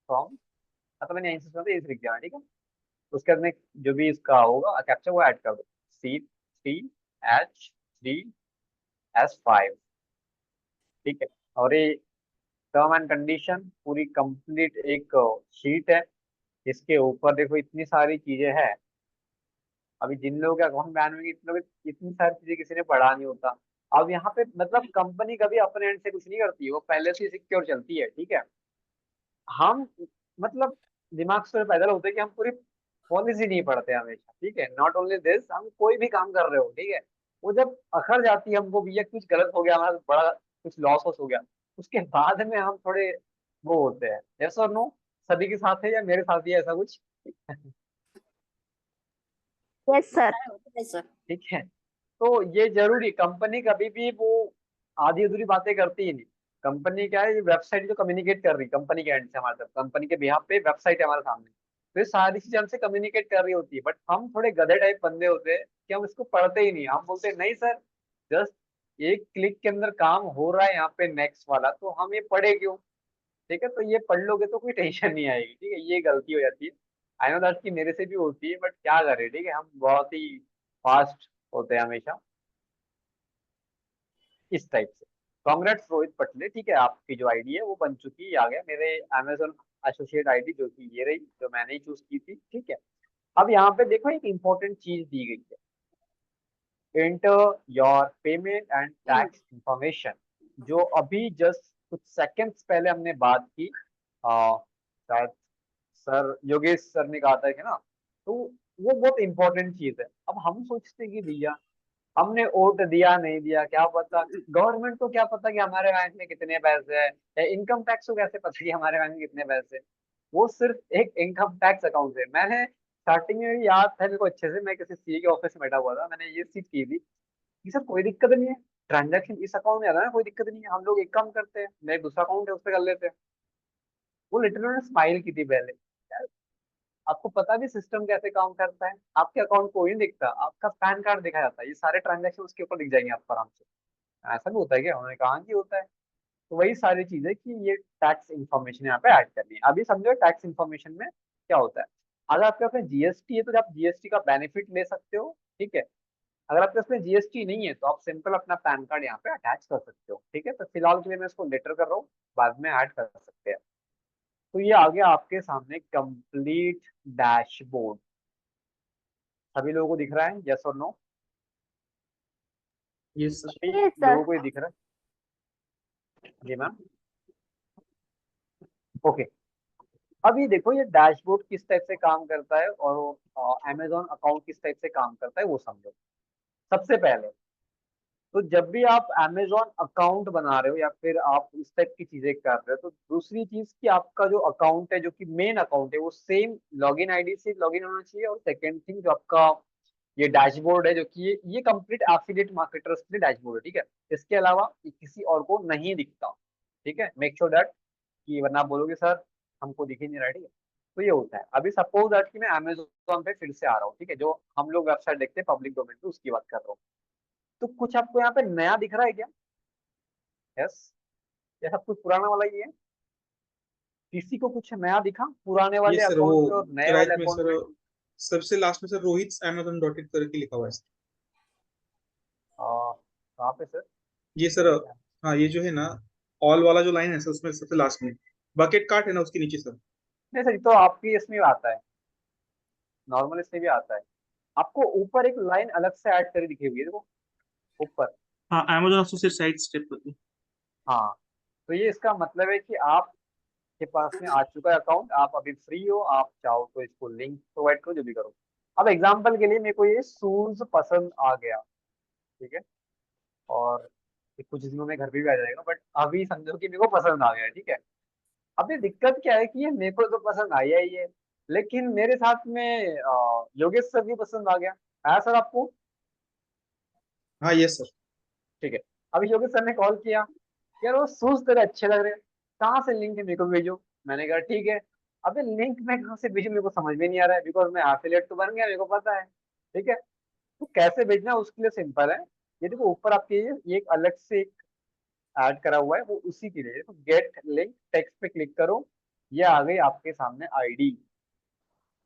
फ्रॉम, मतलब मैंने यहीं से सुना था, इस लिख दिया, ठीक है। उसके बाद में जो भी इसका होगा कैप्चा वो ऐड कर दो, C3H3S5, ठीक है। और ये टर्म एंड कंडीशन पूरी कंप्लीट एक शीट है। इसके ऊपर देखो इतनी सारी चीजें हैं। अभी जिन लोगों के अकाउंट बैन होंगे इतनी सारी चीजें किसी ने पढ़ा नहीं होता। अब यहाँ पे मतलब कंपनी कभी अपने एंड से कुछ नहीं करती है, वो पहले से सिक्योर चलती है, ठीक है। हम मतलब दिमाग से पैदल होते हैं कि हम पूरी पॉलिसी नहीं पढ़ते हमेशा, ठीक है। नॉट ओनली दिस, हम कोई भी काम कर रहे हो, ठीक है, वो जब अखर जाती है हमको भी, या कुछ गलत हो गया, हमारा बड़ा कुछ लॉस हो गया, उसके बाद में हम थोड़े वो होते हैं। यस और नो, सभी के साथ है या मेरे साथ ही है ऐसा कुछ यस सर। होता है सर। ठीक है। तो ये जरूरी, कंपनी कभी भी वो आधी अधूरी बातें करती ही नहीं। कंपनी क्या है, ये वेबसाइट जो कम्युनिकेट कर रही है कंपनी के एंड से हमारे साथ, कंपनी के बिहाफ पे वेबसाइट है हमारे सामने, तो ये सारी चीजें हमसे कम्युनिकेट कर रही होती है। बट हम थोड़े गधे टाइप बंदे होते हैं कि हम इसको पढ़ते ही नहीं। हम बोलते हैं नहीं सर, जस्ट एक क्लिक के अंदर काम हो रहा है यहाँ पे नेक्स्ट वाला, तो हम ये पढ़े क्यों? ठीक है, तो ये पढ़ लोगे तो कोई टेंशन नहीं आएगी। ठीक है, ये गलती हो जाती है। आई नो दैट कि मेरे से भी होती है, बट क्या करें। ठीक है, हम बहुत ही फास्ट होते हैं हमेशा इस टाइप से। कांग्रेट्स रोहित पटले, ठीक है, आपकी जो आईडी है वो बन चुकी है, आ गया मेरे अमेजोन एसोसिएट आईडी, जो कि ये रही, जो मैंने ही चूज की थी। ठीक है, अब यहाँ पे देखो एक इंपॉर्टेंट चीज दी गई है, enter your payment and tax information, जो अभी जस्ट कुछ सेकंड्स पहले हमने बात की। शायद सर योगेश सर ने कहा था कि ना, तो वो बहुत इंपॉर्टेंट चीज है। अब हम सोचते कि भैया हमने वोट दिया नहीं दिया क्या पता, गवर्नमेंट को क्या पता कि हमारे बैंक में कितने पैसे हैं, या इनकम टैक्स को कैसे पता कि हमारे बैंक में कितने पैसे हैं। वो सिर्फ एक इनकम टैक्स अकाउंट है। मैंने स्टार्टिंग में भी याद था मेरे को अच्छे से, मैं किसी सीए के ऑफिस में बैठा हुआ था, मैंने ये चीज की थी कि सर कोई दिक्कत नहीं है, ट्रांजैक्शन इस अकाउंट में आ रहा है, कोई दिक्कत नहीं है, हम लोग एक काम करते हैं, मेरा एक दूसरा अकाउंट है उस पर कर लेते हैं। वो लिटरली स्माइल की थी पहले। यार, आपको पता भी सिस्टम कैसे काम करता है? आपके अकाउंट को ही नहीं दिखता, आपका पैन कार्ड दिखा जाता है, ये सारे ट्रांजैक्शन उसके ऊपर दिख जाएंगे आपको आराम से। ऐसा भी होता है क्या? उन्होंने कहा कि होता है। तो वही सारी चीजें कि ये टैक्स इन्फॉर्मेशन यहाँ पे ऐड करनी है। अभी समझो टैक्स इन्फॉर्मेशन में क्या होता है। अगर आपके पास जीएसटी है तो आप जीएसटी का बेनिफिट ले सकते हो। ठीक है, अगर आपके पास जीएसटी नहीं है तो आप सिंपल अपना पैन कार्ड यहाँ पे अटैच कर सकते हो। ठीक है, तो फिलहाल के लिए मैं इसको लेटर कर रहा हूँ, बाद में ऐड कर सकते हैं। तो ये आ गया आपके सामने कंप्लीट डैशबोर्ड। सभी लोगों को दिख रहा है, यस और नो? ये सर। सभी यस सर। लोगों को ये दिख रहा है? जी मैम, ओके। अब ये देखो ये डैशबोर्ड किस टाइप से काम करता है और अमेजोन अकाउंट किस टाइप से काम करता है वो समझो। सबसे पहले तो जब भी आप अमेजोन अकाउंट बना रहे हो या फिर आप इस टाइप की चीजें कर रहे हो, तो दूसरी चीज कि आपका जो अकाउंट है, जो कि मेन अकाउंट है, वो सेम लॉगिन आईडी से लॉगिन होना चाहिए। और सेकंड थिंग, जो आपका ये डैशबोर्ड है, जो कि ये कंप्लीट एफिलिएट मार्केटर्स के लिए डैशबोर्ड है। ठीक है, इसके अलावा ये किसी और को नहीं दिखता। ठीक है, मेक श्योर दैट कि, वरना आप बोलोगे सर हमको दिख ही नहीं रहा है। ठीक है, तो ये होता है। अभी सपोज दैट कि मैं अमेजोन पे फिर से आ रहा हूँ, ठीक है, जो हम लोग वेबसाइट देखते हैं पब्लिक डोमेन पे, उसकी बात कर रहा हूँ। तो कुछ आपको यहाँ पे नया दिख रहा है क्या? यस, ये सब कुछ पुराना वाला ही है? किसी को कुछ नया दिखा पुराने ये वाले सर वो अकाउंट पे और नए राइट वाले में अकाउंट सर, पे? सबसे लास्ट में sir Rohit Amazon dot in करके लिखा हुआ है सर। कहाँ पे सर? ये सर, हाँ ये जो है ना, ऑल वाला जो लाइन है सर, उसमें सबसे लास्ट में बकेट कार्ट है ना, उसके नीचे सर। नहीं सर, ये तो आपकी इसमें भी आता है, नॉर्मल इसमें भी आता है। आपको ऊपर एक लाइन अलग से ऐड करी दिखी हुई है, देखो ऊपर। हाँ, अमेजन एसोसिएट साइट स्टेप करके। हाँ, तो ये इसका मतलब है कि आपके पास में आ चुका है अकाउंट, आप अभी फ्री हो, आप चाहो तो इसको लिंक प्रोवाइड करो, जो भी करो। अब एग्जांपल के लिए मेरे को ये शूज पसंद आ गया, ठीक है, और ये कुछ दिनों में घर पे भी आ जाएगा, बट अभी समझो कि मेरे को पसंद आ गया। ठीक है, अभी दिक्कत क्या है कि ये मेरे को तो पसंद आया ही है, लेकिन मेरे साथ में योगेश सर भी पसंद आ गया। आया सर आपको? हाँ यस सर। ठीक है, अभी योगेश सर ने कॉल किया, यार वो शूज तेरे अच्छे लग रहे हैं, कहाँ से लिंक है मेरे को भेजो। मैंने कहा ठीक है। अबे लिंक मैं कहाँ से भेजूं, मेरे को समझ में नहीं आ रहा है, बिकॉज मैं एफिलिएट तो बन गया, मेरे को पता है। ठीक है, तो कैसे भेजना है उसके लिए सिंपल है। ये देखो ऊपर आपके ये एक अलग से एक ऐड करा हुआ है, वो उसी के लिए। तो गेट लिंक टेक्स्ट पे क्लिक करो, ये आ गई आपके सामने आईडी।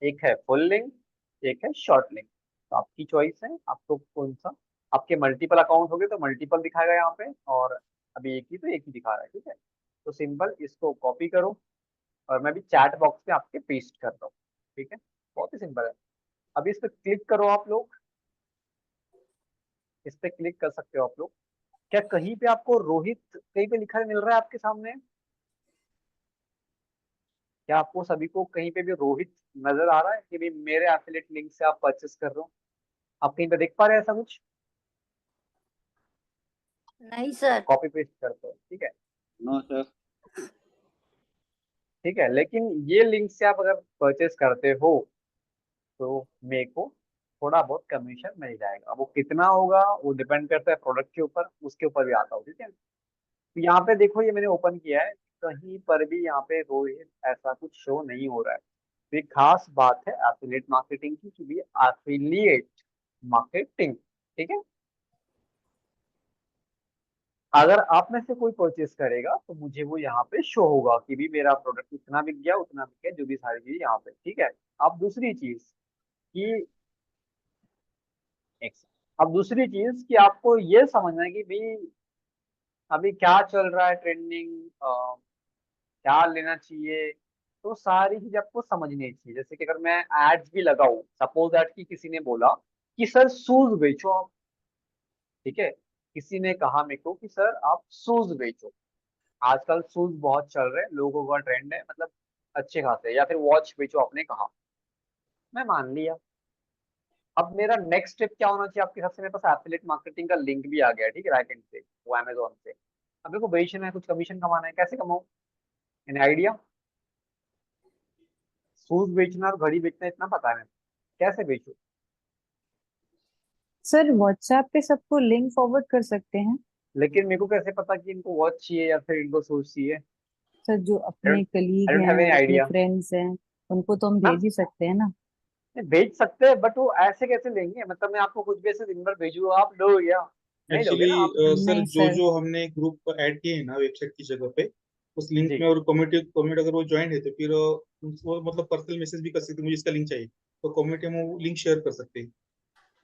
एक है फुल लिंक, एक है शॉर्ट लिंक, तो आपकी चॉइस है आपको कौन सा। आपके मल्टीपल अकाउंट हो गए तो मल्टीपल दिखाएगा यहाँ पे, और अभी एक ही तो एक ही दिखा रहा है। ठीक है, तो सिंपल इसको कॉपी करो और मैं भी चैट बॉक्स में आपके पेस्ट कर रहा हूँ। ठीक है, बहुत ही सिंपल है। अभी इस पे क्लिक करो आप लोग, इस पे क्लिक कर सकते हो आप लोग। क्या कहीं पे आपको रोहित कहीं पे लिखा मिल रहा है आपके सामने? क्या आपको सभी को कहीं पे भी रोहित नजर आ रहा है कि भाई मेरे एफिलिएट लिंक से आप परचेस कर रहे हो? आप कहीं पे देख पा रहे हैं ऐसा कुछ? नहीं सर। कॉपी पेस्ट करते हो, ठीक है। No sir. ठीक है, लेकिन ये लिंक से आप अगर परचेस करते हो तो मेरे को थोड़ा बहुत कमीशन मिल जाएगा। अब वो कितना होगा वो डिपेंड करता है प्रोडक्ट के ऊपर, उसके ऊपर भी आता हो, ठीक है। तो यहाँ पे देखो ये मैंने ओपन किया है, कहीं पर भी यहाँ पे रोहित ऐसा कुछ शो नहीं हो रहा है। तो एक खास बात है एफिलिएट मार्केटिंग की कि भी एफिलिएट मार्केटिंग, ठीक है। अगर आप में से कोई परचेस करेगा तो मुझे वो यहाँ पे शो होगा कि भी मेरा प्रोडक्ट इतना बिक गया, उतना बिक गया, जो भी सारी चीज यहाँ पे, ठीक है। अब दूसरी चीज कि एक अब दूसरी चीज कि आपको ये समझना है कि भाई अभी क्या चल रहा है ट्रेंडिंग, क्या लेना चाहिए। तो सारी चीज आपको समझनी चाहिए। जैसे कि अगर मैं एड्स भी लगाऊं, सपोज दैट कि किसी ने बोला कि सर शूज बेचो आप, ठीक है। किसी ने कहा मेरे को कि सर आप शूज बेचो, आजकल शूज बहुत चल रहे हैं, लोगों का ट्रेंड है, मतलब अच्छे खासे, या फिर वॉच बेचो आपने कहा, मैं मान लिया। अब मेरा नेक्स्ट स्टेप क्या होना चाहिए आपके हिसाब से? मेरे पास एफिलिएट मार्केटिंग का लिंक भी आ गया है, ठीक है, बैक एंड से, वो अमेजोन से। अब मेरे को बेचना है, कुछ कमीशन कमाना है, कैसे कमाऊं? Any idea? शूज बेचना और घड़ी बेचना इतना पता है मेरे को, कैसे बेचूं? सर व्हाट्सएप पे सबको लिंक फॉरवर्ड कर सकते हैं। लेकिन मेरे को कैसे पता कि इनको वॉच चाहिए या फिर इनको शूज चाहिए? सर जो अपने आई कलीग डोंट हैव एनी हैं, अपने आइडिया। फ्रेंड्स हैं, उनको तो हम भेज ही सकते हैं ना। बेच सकते हैं बट वो ऐसे कैसे लेंगे? मतलब मैं आपको कुछ भी ऐसे दिन भर भेजू, आप लोगे क्या? नहीं लोगे एक्चुअली ना आप। सर नहीं जो सर। जो हमने ग्रुप ऐड किए हैं ना वेबसाइट की जगह पे, उस लिंक जी। में और कम्युनिटी कम्युनिटी अगर वो ज्वाइन है तो फिर वो मतलब पर्सनल मैसेज भी कर सकते हैं, मुझे इसका लिंक चाहिए, तो कम्युनिटी में वो लिंक शेयर कर सकते हैं,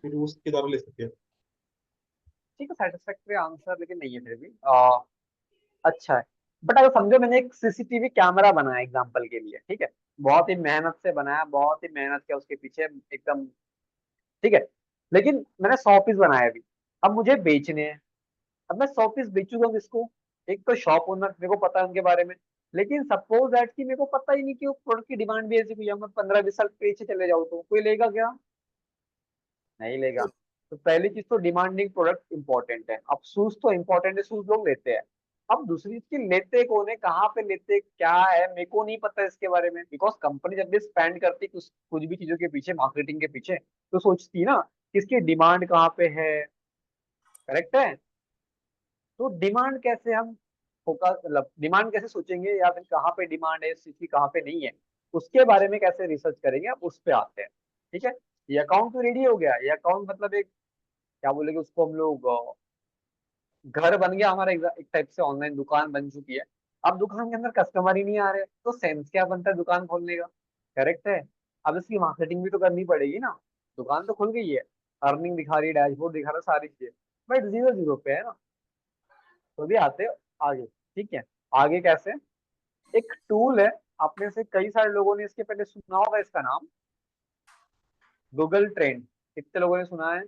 फिर वो उसके द्वारा ले सकते हैं। ठीक है, सेटिस्फैक्टरी आंसर लेकिन नहीं है फिर भी। अच्छा है। बट अगर समझो मैंने एक सीसीटीवी कैमरा बनाया एग्जांपल के लिए, ठीक है, बहुत ही मेहनत से बनाया, बहुत ही मेहनत किया उसके पीछे एकदम, ठीक है। लेकिन मैंने 100 पीस बनाए अभी, अब मुझे बेचने हैं। अब मैं 100 पीस बेचूंगा किसको? एक तो शॉप ओनर, मेरे को पता है उनके बारे में। लेकिन सपोज दैट कि मेरे को पता ही नहीं कि वो प्रोडक्ट की डिमांड भी ऐसी हुई है, मैं 15-20 साल पीछे चले जाऊँ तो कोई लेगा क्या? नहीं लेगा। तो पहली चीज तो डिमांडिंग प्रोडक्ट इंपॉर्टेंट है। अब शूज तो इंपॉर्टेंट है, शूज लोग लेते हैं। अब दूसरी चीज की लेते कौन है, कहाँ पे लेते, क्या है, मेरे को नहीं पता इसके बारे में। बिकॉज कंपनी जब भी स्पेंड करती कुछ कुछ भी चीजों के पीछे, मार्केटिंग के पीछे, तो सोचती है ना कि इसकी डिमांड कहाँ पे है। करेक्ट है। तो डिमांड कैसे हम फोकस, मतलब डिमांड कैसे सोचेंगे, या फिर कहाँ पे डिमांड है इस चीज की, कहाँ पे नहीं है, उसके बारे में कैसे रिसर्च करेंगे, अब उस पे आते हैं। ठीक है। ये अकाउंट तो रेडी हो गया। ये अकाउंट मतलब एक, क्या बोलेंगे उसको हम लोग, घर बन गया हमारा, एक टाइप से ऑनलाइन दुकान बन चुकी है। अब दुकान के अंदर कस्टमर ही नहीं आ रहे, तो सेंस क्या बनता है दुकान खोलने का? करेक्ट है। अब इसकी मार्केटिंग भी तो करनी पड़ेगी ना। दुकान तो खुल गई है, अर्निंग दिखा रही है, डैशबोर्ड दिखा रहा है, सारी चीजें, बट जीरो जीरो पे है ना। तो भी आते हैं आगे। ठीक है। आगे कैसे? एक टूल है, अपने से कई सारे लोगों ने इसके पहले सुना होगा इसका नाम, गूगल ट्रेंड। कितने लोगों ने सुना है?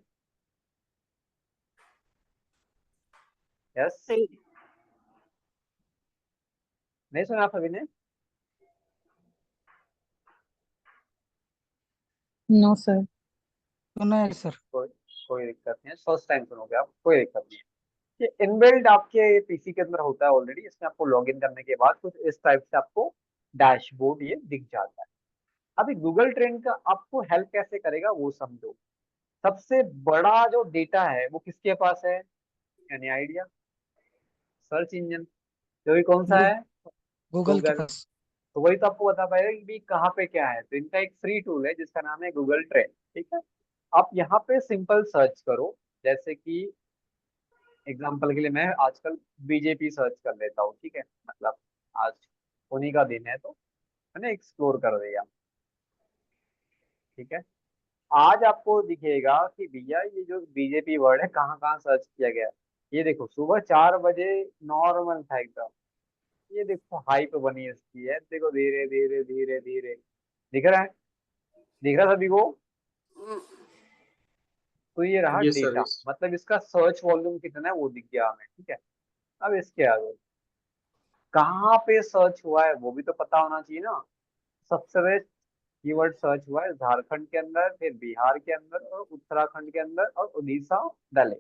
यस। नहीं सुना आप सभी ने? No sir. सुना है सर। कोई कोई दिक्कत नहीं है, फर्स्ट टाइम सुनोगे आप, कोई दिक्कत नहीं है। ये इनबिल्ट आपके पीसी के अंदर होता है ऑलरेडी। इसमें आपको लॉगिन करने के बाद कुछ इस टाइप से आपको डैशबोर्ड ये दिख जाता है। अभी गूगल ट्रेंड का आपको हेल्प कैसे करेगा वो समझो। सबसे बड़ा जो डेटा है वो किसके पास है? Any idea? सर्च इंजन, जो भी कौन सा गू- है? गूगल के गूगल। पास। तो वही तो आपको बता पाएगा कि भी कहाँ पे क्या है। तो इनका एक फ्री टूल है जिसका नाम है गूगल ट्रेंड। ठीक है। आप यहाँ पे सिंपल सर्च करो, जैसे कि एग्जाम्पल के लिए मैं आजकल बीजेपी सर्च कर लेता हूँ, ठीक है, मतलब आज उन्हीं का दिन है तो मैंने एक्सप्लोर कर दिया। ठीक है। आज आपको दिखेगा कि भैया ये जो बीजेपी वर्ड है कहाँ कहाँ सर्च किया गया है। ये देखो सुबह 4 बजे नॉर्मल था एकदम, ये देखो हाइप बनी है इसकी है, देखो धीरे धीरे धीरे धीरे दिख रहा है, दिख रहा है सभी को? तो ये रहा यस सर, डेटा, यस। मतलब इसका सर्च वॉल्यूम कितना है वो दिख गया हमें। ठीक है। अब इसके आगे कहाँ पे सर्च हुआ है वो भी तो पता होना चाहिए ना। सबसे कीवर्ड सर्च हुआ है झारखंड के अंदर, फिर बिहार के अंदर, और उत्तराखंड के अंदर, और उड़ीसा, दिल्ली।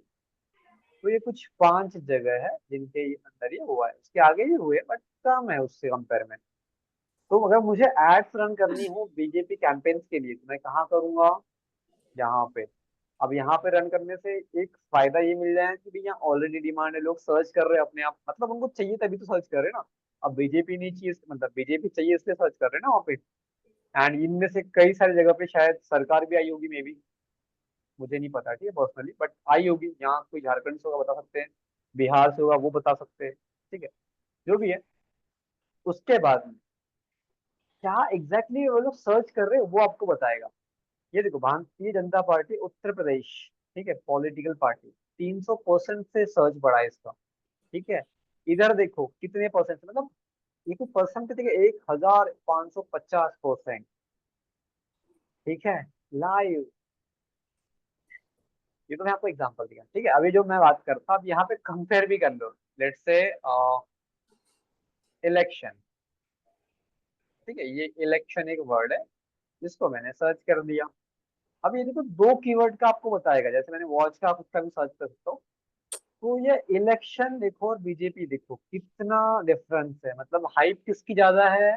तो ये कुछ 5 जगह है जिनके अंदर ये हुआ है। उसके आगे भी हुए बट कम है उससे कंपेयर में। तो अगर मुझे एड्स रन करनी हो बीजेपी कैंपेन्स के लिए तो मैं कहाँ करूंगा? यहाँ पे। अब यहाँ पे रन करने से एक फायदा ये मिल जाए कि भाई यहाँ ऑलरेडी डिमांड है, लोग सर्च कर रहे हैं अपने आप, मतलब उनको चाहिए तभी तो सर्च कर रहे हैं ना। अब बीजेपी नहीं चाहिए, मतलब बीजेपी चाहिए इसलिए सर्च कर रहे हैं ना वहाँ पे। एंड इनमें से कई सारी जगह पे शायद सरकार भी आई होगी मे बी, मुझे नहीं पता ठीक है पर्सनली, बट आई होगी। यहाँ कोई झारखंड से होगा बता सकते हैं, बिहार से होगा वो बता सकते हैं, ठीक है, जो भी है। उसके बाद में क्या एग्जैक्टली वो लोग सर्च कर रहे हैं वो आपको बताएगा। ये देखो, भारतीय जनता पार्टी उत्तर प्रदेश, ठीक है, पॉलिटिकल पार्टी, 300% से सर्च बढ़ा है इसका, ठीक है। इधर देखो कितने परसेंट, मतलब ये कोई परसेंट देखिए, 1550%, ठीक है, लाइव। ये तो मैं आपको एग्जांपल दिया, ठीक है। अभी जो मैं बात करता, अब यहाँ पे कंपेयर भी कर लो, लेट्स से इलेक्शन, ठीक है, ये इलेक्शन एक वर्ड है जिसको मैंने सर्च कर दिया। अब ये देखो दो कीवर्ड का आपको बताएगा, जैसे मैंने वॉच का, आप उसका भी सर्च कर सकते हो। तो ये इलेक्शन देखो और बीजेपी देखो कितना डिफरेंस है, मतलब हाइप किसकी ज्यादा है,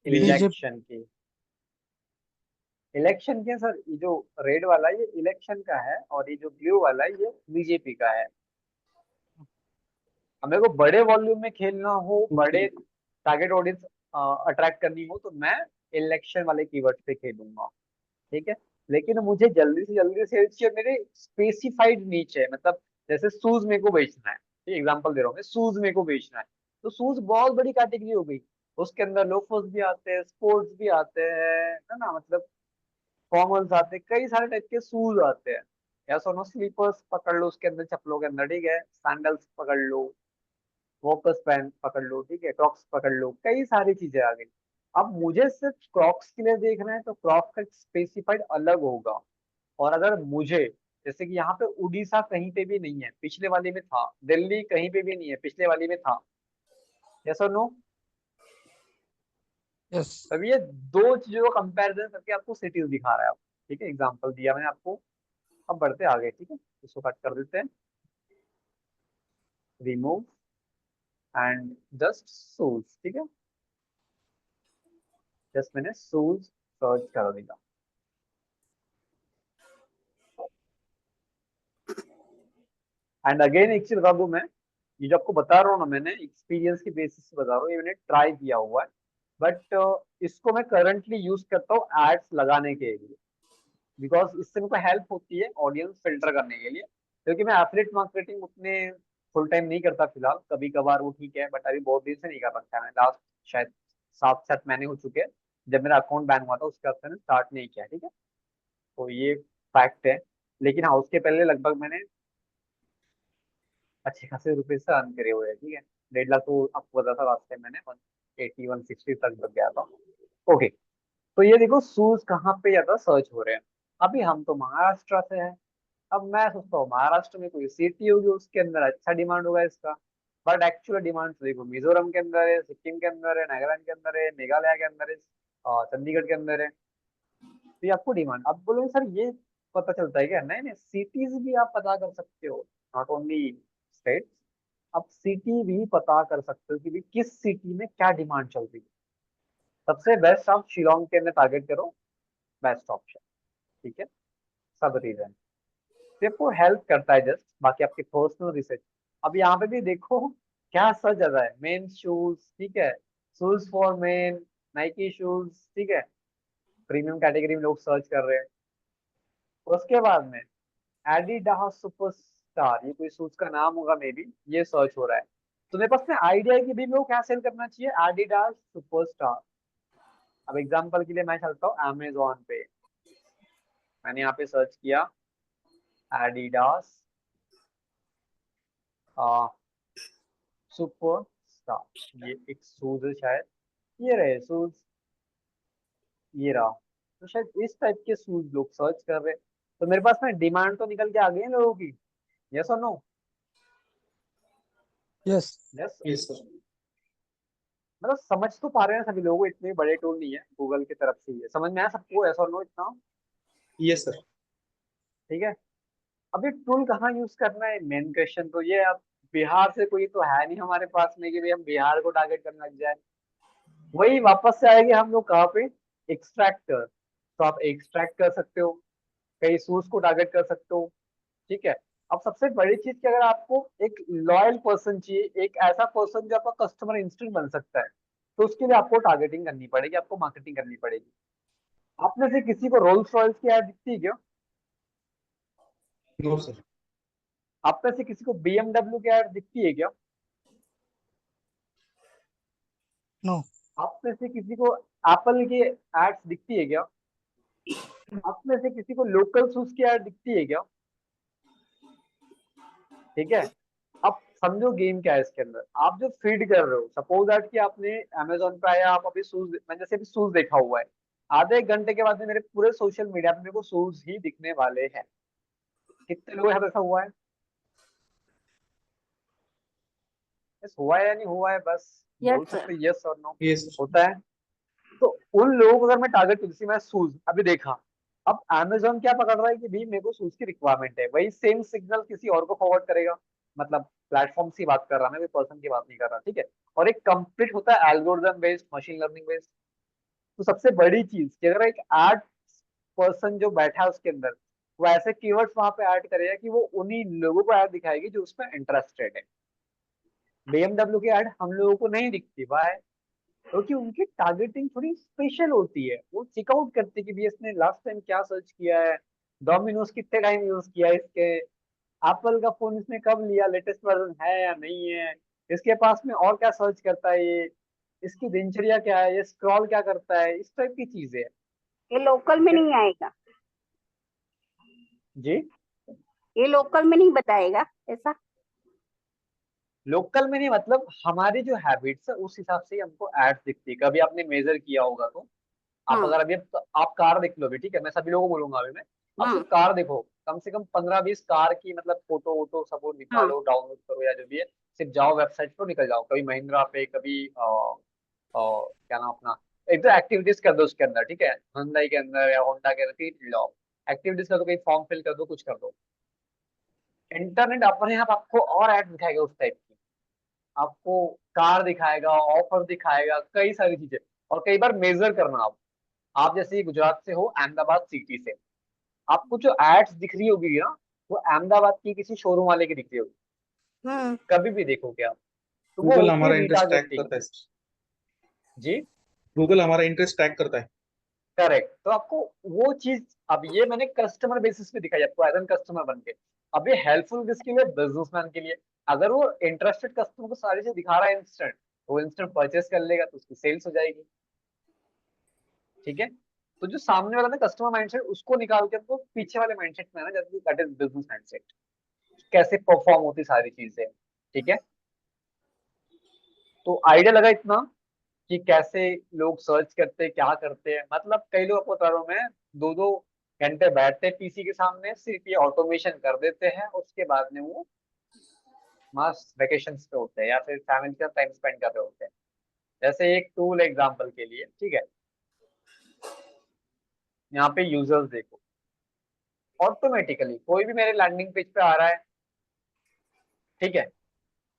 बीजेपी। बीजेपी। इलेक्शन की। इलेक्शन के सर, ये जो रेड वाला ये इलेक्शन का है, और ये जो ब्लू वाला ये बीजेपी का है। अब मेरे को बड़े वॉल्यूम में खेलना हो, बड़े टारगेट ऑडियंस अट्रैक्ट करनी हो, तो मैं इलेक्शन वाले कीवर्ड पे खेलूंगा, ठीक है। लेकिन मुझे जल्दी से जल्दी सेल्स चाहिए, मेरे स्पेसिफाइड नीचे है, मतलब जैसे शूज मेरे को बेचना है, ठीक एग्जांपल दे रहा हूँ मैं, शूज मेरे को बेचना है। तो शूज बहुत बड़ी कैटेगरी हो गई, उसके अंदर लोफर्स भी आते हैं, स्पोर्ट्स भी आते हैं, है ना, मतलब फॉर्मल्स आते हैं, कई सारे टाइप के शूज आते हैं। या सोनो स्लीपर्स पकड़ लो उसके अंदर, चप्पलों के अंदर, ठीक है, सैंडल्स पकड़ लो, वॉकर्स पैंट पकड़ लो, ठीक है, क्रॉक्स पकड़ लो, कई सारी चीजें आ गई। अब मुझे सिर्फ क्रॉक्स के लिए देखना है तो क्रॉक्स का स्पेसिफाइड अलग होगा। और अगर मुझे, जैसे कि यहाँ पे उड़ीसा कहीं पे भी नहीं है, पिछले वाले में था, दिल्ली कहीं पे भी नहीं है, पिछले वाले में था, यस और नो। यस। तब ये दो चीजों का कंपैरिजन करके आपको सिटीज दिखा रहा है आपको, ठीक है, एग्जांपल दिया मैंने आपको। अब बढ़ते आगे, ठीक है, इसको कट कर देते हैं, रिमूव एंड जस्ट शूज, ठीक है, जस्ट मैंने शूज सर्च कर दिया। एंड अगेन एक चीज बता दूं मैं, ये जो आपको बता रहा हूँ ना, मैंने एक्सपीरियंस की बेसिस से बता रहा हूँ, ये मैंने ट्राई किया हुआ है। बट इसको मैं करंटली यूज करता हूँ एड्स लगाने के लिए, बिकॉज इससे मेरे को हेल्प होती है ऑडियंस फिल्टर करने के लिए। क्योंकि मैं एफिलिएट मार्केटिंग उतने फुल टाइम नहीं करता फिलहाल, कभी कभार वो ठीक है, बट अभी बहुत दिन से नहीं कर रखा है मैंने, लास्ट शायद 7 महीने हो चुके हैं। जब मेरा अकाउंट बैन हुआ था उसके बाद से मैंने स्टार्ट नहीं किया, ठीक है, तो ये फैक्ट है। लेकिन हाँ, उसके पहले लगभग मैंने अच्छे खासे रुपए से अर्न करे हुए हैं, ठीक है। 1.5 लाख तो आपको पता था लास्ट टाइम मैंने 180 160 तक लग गया था। ओके, तो ये देखो शूज कहाँ पे ज्यादा सर्च हो रहे हैं। अभी हम तो महाराष्ट्र से हैं, अब मैं सोचता हूँ महाराष्ट्र में कोई सिटी होगी उसके अंदर अच्छा डिमांड होगा इसका। बट एक्चुअल डिमांड तो देखो मिजोरम के अंदर है, सिक्किम के अंदर है, नागालैंड के अंदर है, मेघालय के अंदर है, और चंडीगढ़ के अंदर है। तो ये आपको डिमांड, अब बोलोगे सर ये पता चलता है क्या, नहीं नहीं, सिटीज भी आप पता कर सकते हो, नॉट ओनली स्टेट। आप सिटी भी पता कर सकते हो कि भी किस सिटी में क्या डिमांड चल रही है। सबसे बेस्ट आप शिलोंग के अंदर टारगेट करो, बेस्ट ऑप्शन, ठीक है, सब रीजन तो आपको हेल्प करता है जस्ट, बाकी आपके पर्सनल रिसर्च। अब यहाँ पे भी देखो क्या सर्च ज्यादा है, मेन शूज, ठीक है, shoes for main, Nike shoes, ठीक है, प्रीमियम कैटेगरी में लोग सर्च कर रहे हैं। उसके बाद में एडिडास सुपरस्टार, ये कोई शूज का नाम होगा मे बी, ये सर्च हो रहा है। तो मेरे पास में आइडिया है कि भी मेरे को क्या सेल करना चाहिए, एडिडास सुपरस्टार। अब एग्जांपल के लिए मैं चलता हूँ अमेजोन पे, मैंने यहाँ पे सर्च किया एडिडास सुपरस्टार, ये एक शूज है शायद, ये रहे शूज, ये रहा। तो शायद इस टाइप के शूज लोग सर्च कर रहे हैं। तो मेरे पास में डिमांड तो निकल के आ गई है लोगों की, यस और no. Yes. Yes, yes sir. मतलब समझ तो पा रहे हैं सभी लोगों को, इतने बड़े टूल नहीं है, गूगल की तरफ से ही है, समझ में आया सबको, यस और नो इतना, यस सर। ठीक है। अब ये टूल कहाँ यूज करना है, मेन क्वेश्चन तो ये है। अब बिहार से कोई तो है नहीं हमारे पास में कि भाई हम बिहार को टारगेट करने लग जाए, वही वापस से आएंगे हम लोग कहाँ पे, एक्सट्रैक्टर, तो आप एक्सट्रैक्ट कर सकते हो, कई सोर्स को टारगेट कर सकते हो। ठीक है। अब सबसे बड़ी चीज कि अगर आपको एक लॉयल पर्सन चाहिए, एक ऐसा पर्सन जो आपका कस्टमर इंस्टेंट बन सकता है, तो उसके लिए आपको टारगेटिंग करनी पड़ेगी, आपको मार्केटिंग करनी पड़ेगी। आप में से किसी को रोल्स रॉयल्स की ऐड दिखती है क्या? No sir. आप में से किसी को BMW की ऐड दिखती है क्या? नो। आप में से किसी को एप्पल की एड्स दिखती है क्या? आप में से किसी को लोकल शूज की ऐड दिखती है क्या? ठीक है। अब समझो गेम क्या है इसके अंदर। आप जो फीड कर रहे हो, सपोज दैट कि आपने अमेजोन पे आया, आप अभी शूज, मैंने जैसे अभी शूज देखा हुआ है, आधे एक घंटे के बाद में मेरे पूरे सोशल मीडिया पे मेरे को शूज ही दिखने वाले हैं। कितने लोगों के साथ ऐसा हुआ है? यस हुआ है या नहीं हुआ है? बस बोल यस सकते सर। यस और नो। यस। होता है। तो उन लोगों को अगर मैं टारगेट करूँ, जैसे मैं शूज अभी देखा, अब अमेजोन क्या पकड़ रहा है कि भाई मेरे को शूज की रिक्वायरमेंट है, वही सेम सिग्नल किसी और को फॉरवर्ड करेगा। मतलब प्लेटफॉर्म की बात कर रहा, मैं पर्सन की बात नहीं कर रहा। ठीक है। और एक कंप्लीट होता है algorithm based, machine learning based. तो सबसे बड़ी चीज कि अगर एक एड पर्सन जो बैठा है उसके अंदर, वो ऐसे कीवर्ड्स वहां पे ऐड करेगा कि वो उन्हीं लोगों को ऐड दिखाएगी जो उसमें इंटरेस्टेड है। BMW की ऐड हम लोगों को नहीं दिखती, वाई? क्योंकि उनकी टारगेटिंग थोड़ी स्पेशल होती है। वो चेकआउट करते हैं कि भी इसने लास्ट टाइम क्या सर्च किया है, डोमिनोज कितने टाइम यूज किया है इसके, एप्पल का फोन इसने कब लिया, लेटेस्ट वर्जन है या नहीं है, इसके पास में और क्या सर्च करता है ये, इसकी दिनचर्या क्या है, ये स्क्रॉल क्या करता है, इस टाइप की चीजें। ये लोकल में ठीक है नहीं आएगा? जी। ये लोकल में नहीं बताएगा ऐसा? लोकल में नहीं, मतलब हमारी जो हैबिट्स है उस हिसाब से ही हमको एड्स दिखती है। कभी आपने मेजर किया होगा तो आप हाँ। अगर अभी आप कार देख लो अभी, ठीक है, मैं सभी लोगों को बोलूंगा अभी मैं, आप हाँ। सिर्फ कार देखो, कम से कम 15-20 कार की मतलब फोटो वोटो सब वो हाँ। निकालो, डाउनलोड करो या जो भी है, सिर्फ जाओ वेबसाइट पर, निकल जाओ, कभी महिंद्रा पे, कभी क्या नाम अपना, एक तो एक्टिविटीज कर दो उसके अंदर, ठीक है, Hyundai के अंदर या होंडा के अंदर कहीं जाओ, एक्टिविटीज कर दो, कहीं फॉर्म फिल कर दो, कुछ कर दो, इंटरनेट अपने आप आपको और ऐड दिखाएगा उस टाइप की। आपको कार दिखाएगा, ऑफर दिखाएगा, कई सारी चीजें। और कई बार मेजर करना, आप जैसे गुजरात से हो, अहमदाबाद सिटी से, आपको जो एड्स दिख रही होगी ना, वो अहमदाबाद की किसी शोरूम वाले की दिख रही होगी, हम्म। कभी भी देखोगे आप, तो वो गूगल होती है हमारा इंटरेस्ट ट्रैक रीटारगेटिंग। करता है सर। जी। गूगल हमारा इंटरेस्ट ट्रैक करता है। करेक्ट। तो आपको वो चीज, अब ये मैंने कस्टमर बेसिस पे दिखाई आपको एज एन कस्टमर बन के। अब ये हेल्पफुल किसके लिए? बिजनेसमैन के लिए। अगर वो इंटरेस्टेड कस्टमर को सारी चीज दिखा रहा है इंस्टेंट, वो इंस्टेंट परचेस कर लेगा, तो उसकी सेल्स हो जाएगी। ठीक है। तो जो सामने वाला ना कस्टमर माइंडसेट, उसको निकाल के हमको पीछे वाले माइंडसेट में आना, जैसे दैट इज बिजनेस माइंडसेट, कैसे परफॉर्म होती सारी चीजें। ठीक है। तो आइडिया लगा इतना कि कैसे लोग सर्च करते हैं, क्या करते हैं। मतलब कई लोग आपको बता रहा हूं मैं, 2-2 घंटे बैठते हैं पीसी के सामने, सिर्फ ये ऑटोमेशन कर देते हैं, उसके बाद में वो मस्त वेकेशन पे होते हैं या फिर फैमिली के साथ टाइम स्पेंड कर रहे होते हैं। जैसे एक टूल एग्जांपल के लिए, ठीक है, यहाँ पे यूजर्स देखो, ऑटोमेटिकली कोई भी मेरे लैंडिंग पेज पे आ रहा है, ठीक है,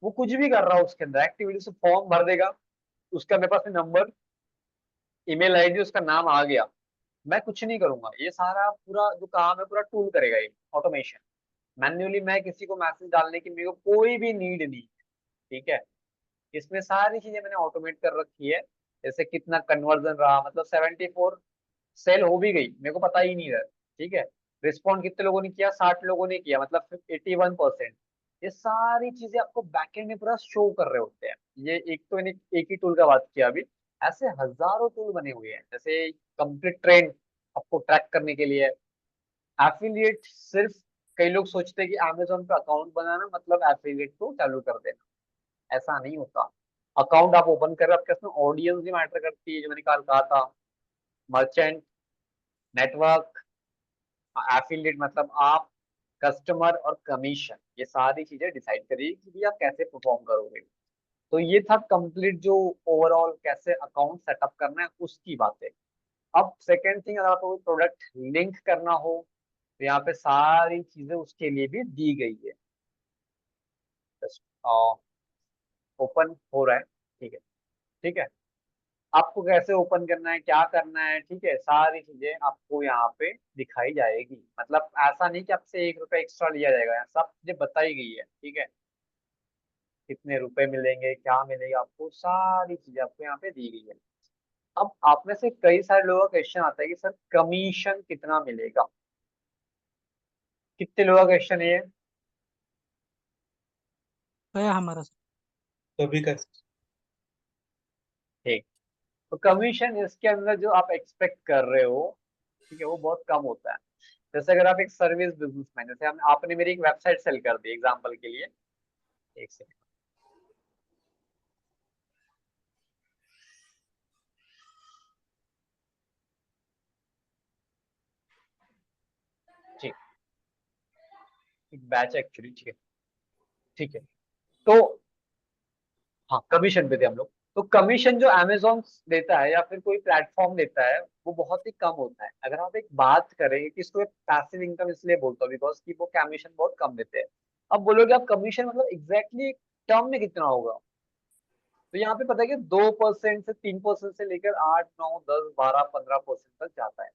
वो कुछ भी कर रहा है उसके अंदर एक्टिविटी से फॉर्म भर देगा, उसका मेरे पास नंबर, ईमेल आईडी, उसका नाम आ गया, मैं कुछ नहीं करूंगा, ये सारा पूरा जो काम है पूरा टूल करेगा, ये ऑटोमेशन। मैन्युअली मैं किसी को मैसेज डालने की मेरे को कोई भी नीड नहीं। ठीक है। इसमें सारी चीजें मैंने ऑटोमेट कर रखी है। जैसे कितना कन्वर्जन रहा, मतलब 74 सेल हो भी गई, मेरे को पता ही नहीं रहा। ठीक है। रिस्पॉन्ड कितने लोगों ने किया? 60 लोगों ने किया, मतलब 81%। ये सारी चीजें आपको बैकएंड में पूरा शो कर रहे होते हैं। ये एक तो मैंने एक ही टूल का बात किया अभी, ऐसे हजारों टूल बने हुए हैं। जैसे कंप्लीट ट्रेंड आपको ट्रैक करने के लिए, एफिलिएट सिर्फ, कई लोग सोचते हैं कि अमेजोन पे अकाउंट बनाना मतलब एफिलिएट को चालू कर देना, ऐसा नहीं होता। अकाउंट आप ओपन कर रहे हो, आपके उसमें ऑडियंस भी मैटर करती है, जो मैंने कल कहा था, मर्चेंट, नेटवर्क, एफिलिएट, मतलब आप, कस्टमर और कमीशन, ये सारी चीजें डिसाइड करिए कि भी आप कैसे परफॉर्म करोगे। तो ये था कंप्लीट जो ओवरऑल कैसे अकाउंट सेटअप करना है उसकी बातें। अब सेकेंड थिंग, अगर आपको प्रोडक्ट लिंक करना हो, तो यहाँ पे सारी चीजें उसके लिए भी दी गई है। ओपन हो रहा है, ठीक है, ठीक है। आपको कैसे ओपन करना है, क्या करना है, ठीक है, सारी चीजें आपको यहाँ पे दिखाई जाएगी। मतलब ऐसा नहीं कि आपसे 1 रुपया एक्स्ट्रा लिया जाएगा, यहाँ सब चीजें बताई गई है, ठीक है। कितने रुपए मिलेंगे, क्या मिलेगा आपको, सारी चीजें आपको यहाँ पे दी गई है। अब आप में से कई सारे लोगों का क्वेश्चन आता है कि सर कमीशन कितना मिलेगा। कितने लोगों का क्वेश्चन है ये? गया हमारा सर। तो अभी का ठीक। तो कमीशन इसके अंदर जो आप एक्सपेक्ट कर रहे हो, ठीक है, वो बहुत कम होता है। जैसे अगर आप एक सर्विस बिजनेसमैन, जैसे हम आपने मेरी एक वेबसाइट सेल कर दी एग्जांपल के लिए, एक सेकंड, ठीक, एक बैच एक्चुअली, ठीक है, ठीक है। तो हाँ, कमीशन पे थे हम लोग। तो कमीशन जो अमेजोन देता है या फिर कोई प्लेटफॉर्म देता है, वो बहुत ही कम होता है। अगर आप एक बात करें कि इसको पैसिव इनकम इसलिए बोलता हूँ बिकॉज कि वो कमीशन बहुत कम देते हैं। अब बोलोगे आप कमीशन मतलब एग्जैक्टली टर्म में कितना होगा, तो यहाँ पे पता है कि 2% से 3% से लेकर 8, 9, 10, 12, 15% तक जाता है।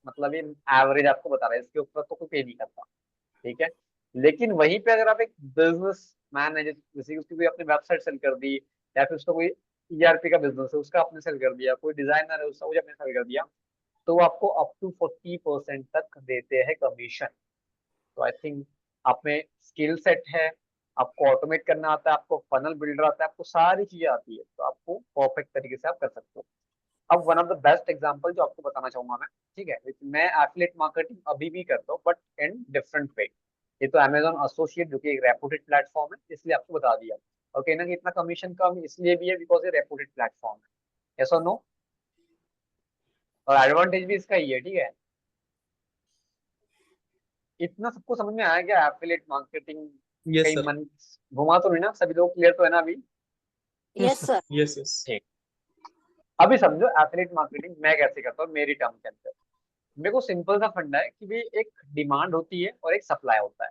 मतलब ये एवरेज आपको बता रहा है, इसके ऊपर तो कोई पे नहीं करता, ठीक है। लेकिन वहीं पे अगर आप एक बिजनेस मैन है, जैसे कि उसकी कोई अपनी वेबसाइट सेल कर दी, या फिर उसका कोई ईआरपी का बिजनेस है उसका आपने सेल कर दिया, कोई डिजाइनर है उसका वो आपने सेल कर दिया, तो वो आपको अप टू 40% तक देते हैं कमीशन। तो आई थिंक आप में स्किल सेट है, आपको ऑटोमेट करना आता है, आपको फनल बिल्डर आता है, आपको सारी चीजें आती है, तो आपको परफेक्ट तरीके से आप कर सकते हो। अब one of the best example जो आपको बताना चाहूंगा मैं, ठीक है, मैं एफिलिएट मार्केटिंग अभी भी करता हूँ बट इन डिफरेंट वे। ये तो अमेजोन एसोसिएट जो कि एक रेपुटेड प्लेटफॉर्म है, इसलिए आपको बता दिया। और कहीं ना कहीं इतना कमीशन कम इसलिए भी है बिकॉज ये रेपुटेड प्लेटफॉर्म है, यस और नो। और एडवांटेज भी इसका ही है, ठीक है। इतना सबको समझ में आया क्या एफिलिएट मार्केटिंग? यस कहीं सर। मन घुमा तो नहीं ना, सभी लोग क्लियर तो है ना अभी? Yes yes sir. Sir. Yes yes. ठीक। अभी समझो एफिलिएट मार्केटिंग मैं कैसे करता हूँ मेरी टर्म के अंदर। मेरे को सिंपल सा फंडा है कि भाई एक डिमांड होती है और एक सप्लाई होता है,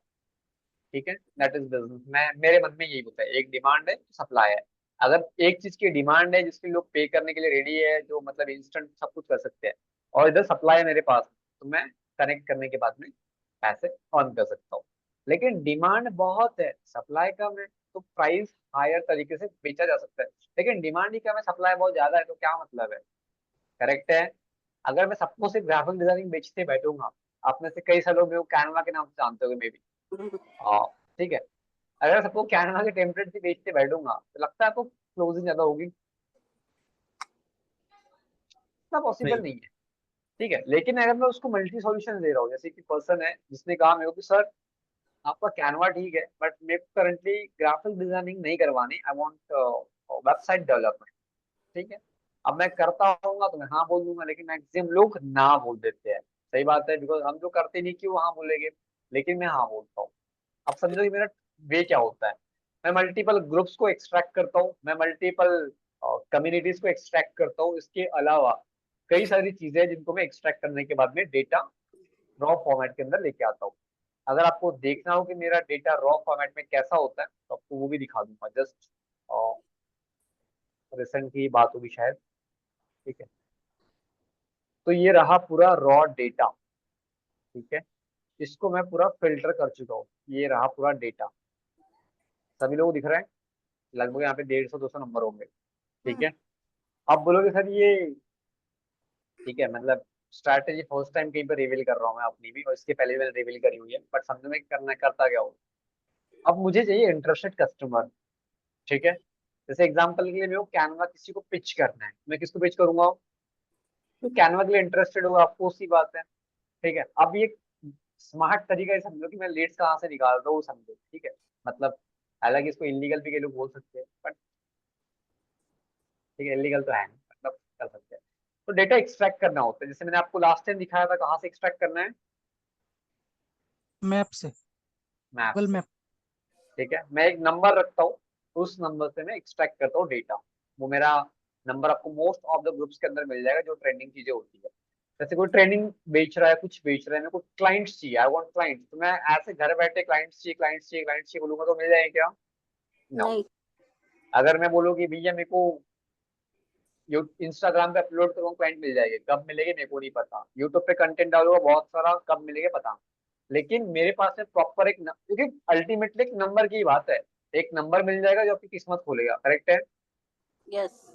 ठीक है, दैट इज बिजनेस। मैं मेरे मन में यही होता है, एक डिमांड है सप्लाई है। अगर एक चीज की डिमांड है जिसके लोग पे करने के लिए रेडी है, जो मतलब इंस्टेंट सब कुछ कर सकते हैं, और इधर सप्लाई है मेरे पास, तो मैं कनेक्ट करने के बाद में पैसे अर्न कर सकता हूँ। लेकिन डिमांड बहुत है, सप्लाई कम है, तो प्राइस हायर तरीके से बेचा जा सकता है। लेकिन डिमांड ही कम है, सप्लाई बहुत ज्यादा है, तो क्या मतलब है? करेक्ट है। अगर मैं सबको सिर्फ ग्राफिक डिजाइनिंग बेचते बैठूंगा, आप में से कई सारे लोग कैनवा के नाम से जानते होंगे मे बी, हाँ, ठीक है। अगर सबको कैनवा के टेम्पलेट भी बेचते बैठूंगा तो लगता है आपको क्लोजिंग ज्यादा होगी? इतना पॉसिबल नहीं। नहीं है, ठीक है। लेकिन अगर मैं उसको मल्टी सॉल्यूशन दे रहा हूँ, जैसे कि पर्सन है जिसने कहा मेरे को कि सर आपका कैनवा ठीक है बट मेरे को करंटली ग्राफिक डिजाइनिंग नहीं करवानी, आई वांट वेबसाइट डेवलपमेंट, ठीक है। अब मैं करता होऊंगा तो मैं हाँ बोल दूंगा, लेकिन मैक्सिमम लोग ना बोल देते हैं। सही बात है, बिकॉज हम जो करते नहीं क्यों हाँ बोलेंगे, लेकिन मैं हाँ बोलता हूँ। अब समझो कि मेरा वे क्या होता है। मैं मल्टीपल ग्रुप्स को एक्सट्रैक्ट करता हूँ, मैं मल्टीपल कम्युनिटीज को एक्सट्रैक्ट करता हूँ, इसके अलावा कई सारी चीजें हैं जिनको मैं एक्सट्रैक्ट करने के बाद में डेटा रॉ फॉर्मेट के अंदर लेके आता हूँ। अगर आपको देखना हो कि मेरा डेटा रॉ फॉर्मेट में कैसा होता है तो आपको वो भी दिखा दूंगा, जस्ट रिसेंट की बात होगी शायद, ठीक है। तो ये रहा पूरा रॉ डेटा, ठीक है। इसको मैं पूरा फिल्टर कर चुका हूँ, ये रहा पूरा डेटा। सभी लोग दिख रहे हैं? लगभग यहाँ पे 150-200 नंबर होंगे, ठीक है। अब बोलोगे सर ये, ठीक है, मतलब स्ट्रैटेजी फर्स्ट टाइम कहीं पर रिवील कर रहा हूँ मैं अपनी भी, और इसके पहले भी मैंने रिवील करी हुई है, बट समझो मैं करना करता क्या हूँ। अब मुझे चाहिए इंटरेस्टेड कस्टमर, ठीक है। जैसे एग्जांपल के लिए मेरे को कैनवा किसी को पिच करना है, मैं किसको पिच करूंगा? तो कैनवा के लिए इंटरेस्टेड होगा, आपको सी बात है, ठीक है। अब ये स्मार्ट तरीका है, समझो कि मैं लीड्स कहाँ से निकाल रहा हूँ, समझो, ठीक है। मतलब हालांकि इसको इलीगल भी के लोग बोल सकते हैं बट ठीक है, इलीगल तो है नहीं, मतलब कर सकते हैं। तो डेटा एक्सट्रैक्ट करना होता है, जैसे मैंने आपको लास्ट टाइम दिखाया था, कहाँ से एक्सट्रैक्ट करना है? मैप से। मैप गूगल से, मैप। ठीक है। मैं एक नंबर रखता हूँ, उस नंबर से मैं एक्सट्रैक्ट करता हूँ डेटा। वो मेरा नंबर आपको मोस्ट ऑफ द ग्रुप्स के अंदर मिल जाएगा जो ट्रेंडिंग चीजें होती है। जैसे कोई ट्रेनिंग बेच रहा है, कुछ बेच रहा है, मेरे को क्लाइंट्स चाहिए, आई वांट क्लाइंट्स, तो मैं ऐसे घर बैठे क्लाइंट्स चाहिए, क्लाइंट्स चाहिए, क्लाइंट्स चाहिए बोलूंगा तो मिल जाएंगे क्या? नो। नहीं। अगर मैं बोलूँ कि भैया मेरे को इंस्टाग्राम पे अपलोड करूँगा क्लाइंट मिल जाएगी, कब मिलेगी मेरे को नहीं पता। यूट्यूब पे कंटेंट डालूंगा बहुत सारा, कब मिलेगा पता नहीं। लेकिन मेरे पास में प्रॉपर क्योंकि अल्टीमेटली एक नंबर की बात है, एक नंबर मिल जाएगा जो आपकी किस्मत खोलेगा, करेक्ट है? यस।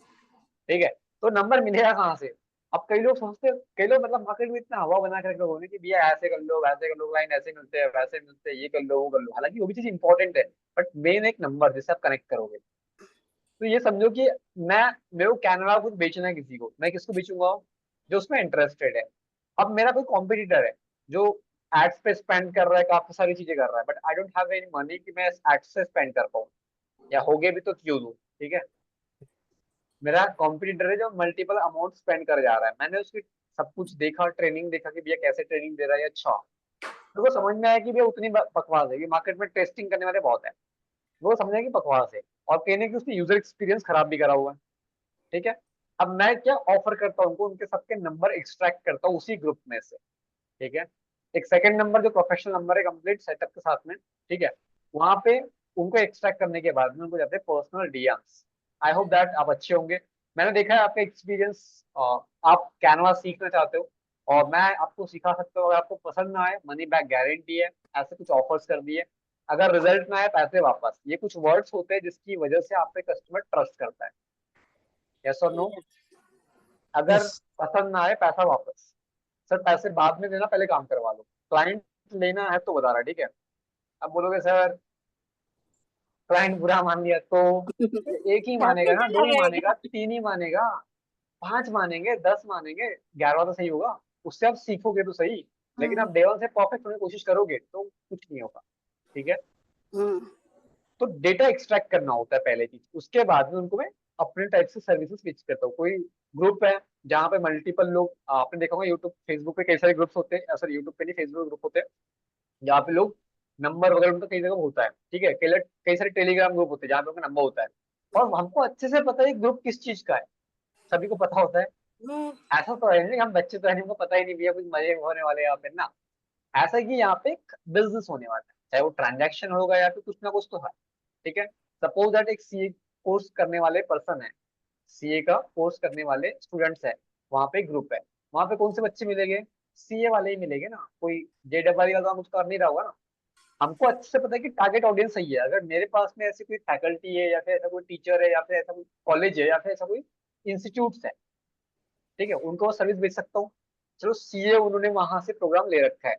ठीक है, तो नंबर मिलेगा कहाँ से? अब कई लोग सोचते हैं, कई लोग मतलब मार्केट में इतना हवा बना के रखे लोगों ने कि भैया ऐसे कर लो वैसे कर लो, क्लाइंट ऐसे मिलते हैं वैसे मिलते हैं, ये कर लो वो कर लो। हालांकि वो भी चीज इंपॉर्टेंट है, बट मेन एक नंबर जिससे आप कनेक्ट करोगे। तो ये समझो कि मैं मेरे को कैनवा कुछ बेचना है किसी को, मैं किसको बेचूंगा? जो उसमें इंटरेस्टेड है। अब मेरा कोई कॉम्पिटिटर है जो एड्स पे स्पेंड कर रहा है, काफी सारी चीजें कर रहा है, but I don't have any money कि मैं एड्स से स्पेंड कर पाऊँ, या होगे भी तो क्यों दूं? ठीक है, मेरा कॉम्पिटिटर है जो मल्टीपल अमाउंट स्पेंड कर जा रहा है। मैंने उसकी सब कुछ देखा, ट्रेनिंग देखा कि भैया कैसे ट्रेनिंग दे रहा है, अच्छा मेरे को समझ में आया कि भैया उतनी बकवास है कि मार्केट में टेस्टिंग करने वाले बहुत है, वो समझ आया कि बकवास है, और कहने की उसने यूजर एक्सपीरियंस खराब भी करा हुआ है। ठीक है, अब मैं क्या ऑफर करता हूँ उनको, उनके सबके नंबर एक्सट्रैक्ट करता हूँ उसी ग्रुप में से। ठीक है, एक सेकंड नंबर जो प्रोफेशनल नंबर है कंप्लीट सेटअप के साथ में, ठीक है, वहां पे उनको एक्सट्रैक्ट करने के बाद में उनको जाते हैं personal DMs. I hope that आप अच्छे होंगे। मैंने देखा है आपका एक्सपीरियंस, आप कैनवा सीखना चाहते हो और मैं आपको सिखा सकता हूँ। अगर आपको पसंद ना आए, मनी बैक गारंटी है, ऐसे कुछ ऑफर्स कर दिए। अगर रिजल्ट ना आए, पैसे वापस। ये कुछ वर्ड्स होते हैं जिसकी वजह से आप पे कस्टमर ट्रस्ट करता है। यस और नो? अगर यस पसंद ना आए, पैसा वापस। सर पैसे बाद में देना, पहले काम करवा लो। क्लाइंट लेना है तो बता रहा है, ठीक है। अब बोलोगे सर क्लाइंट बुरा मान लिया तो एक ही मानेगा ना, कैपिटल दो ही लगेगा। मानेगा, तीन ही मानेगा, पांच मानेंगे, 10 मानेंगे, 11 तो सही होगा। उससे आप सीखोगे तो सही, लेकिन आप डे वन से परफेक्ट होने की कोशिश करोगे तो कुछ नहीं होगा। ठीक है, हम्म। तो डेटा एक्सट्रैक्ट करना होता है पहले चीज, उसके बाद में उनको मैं अपने टाइप से सर्विसेज पिच करता हूँ। कोई ग्रुप है जहाँ पे मल्टीपल लोग, आपने देखा होगा यूट्यूब फेसबुक पे कई सारे ग्रुप्स होते हैं, सॉरी यूट्यूब पे नहीं, फेसबुक ग्रुप होते हैं जहाँ पे लोग नंबर वगैरह उनका कई जगह होता है। ठीक है, कई सारे टेलीग्राम ग्रुप होते हैं जहाँ पे उनका नंबर होता है, और हमको अच्छे से पता है ग्रुप किस चीज का है, सभी को पता होता है। हम्म। ऐसा तो है नहीं हम बच्चे तो है नहीं, हमको पता ही नहीं भैया कुछ मजे होने वाले हैं यहाँ पे ना। ऐसा है कि यहाँ पे एक बिजनेस होने वाला है, चाहे वो ट्रांजैक्शन होगा या फिर कुछ ना कुछ तो है। ठीक है, सपोज दैट एक सीए कोर्स करने वाले पर्सन है, सीए का कोर्स करने वाले स्टूडेंट्स है, वहां पे ग्रुप है, वहां पे कौन से बच्चे मिलेंगे? सीए वाले ही मिलेंगे ना, कोई जेडब्ल्यू वाला कुछ कर नहीं रहा होगा ना। हमको अच्छे से पता है कि टारगेट ऑडियंस सही है। अगर मेरे पास में ऐसी कोई फैकल्टी है, या फिर ऐसा कोई टीचर है, या फिर ऐसा कोई कॉलेज है, या फिर ऐसा कोई इंस्टीट्यूट है, ठीक है, उनको सर्विस बेच सकता हूँ। चलो सीए उन्होंने वहां से प्रोग्राम ले रखा है,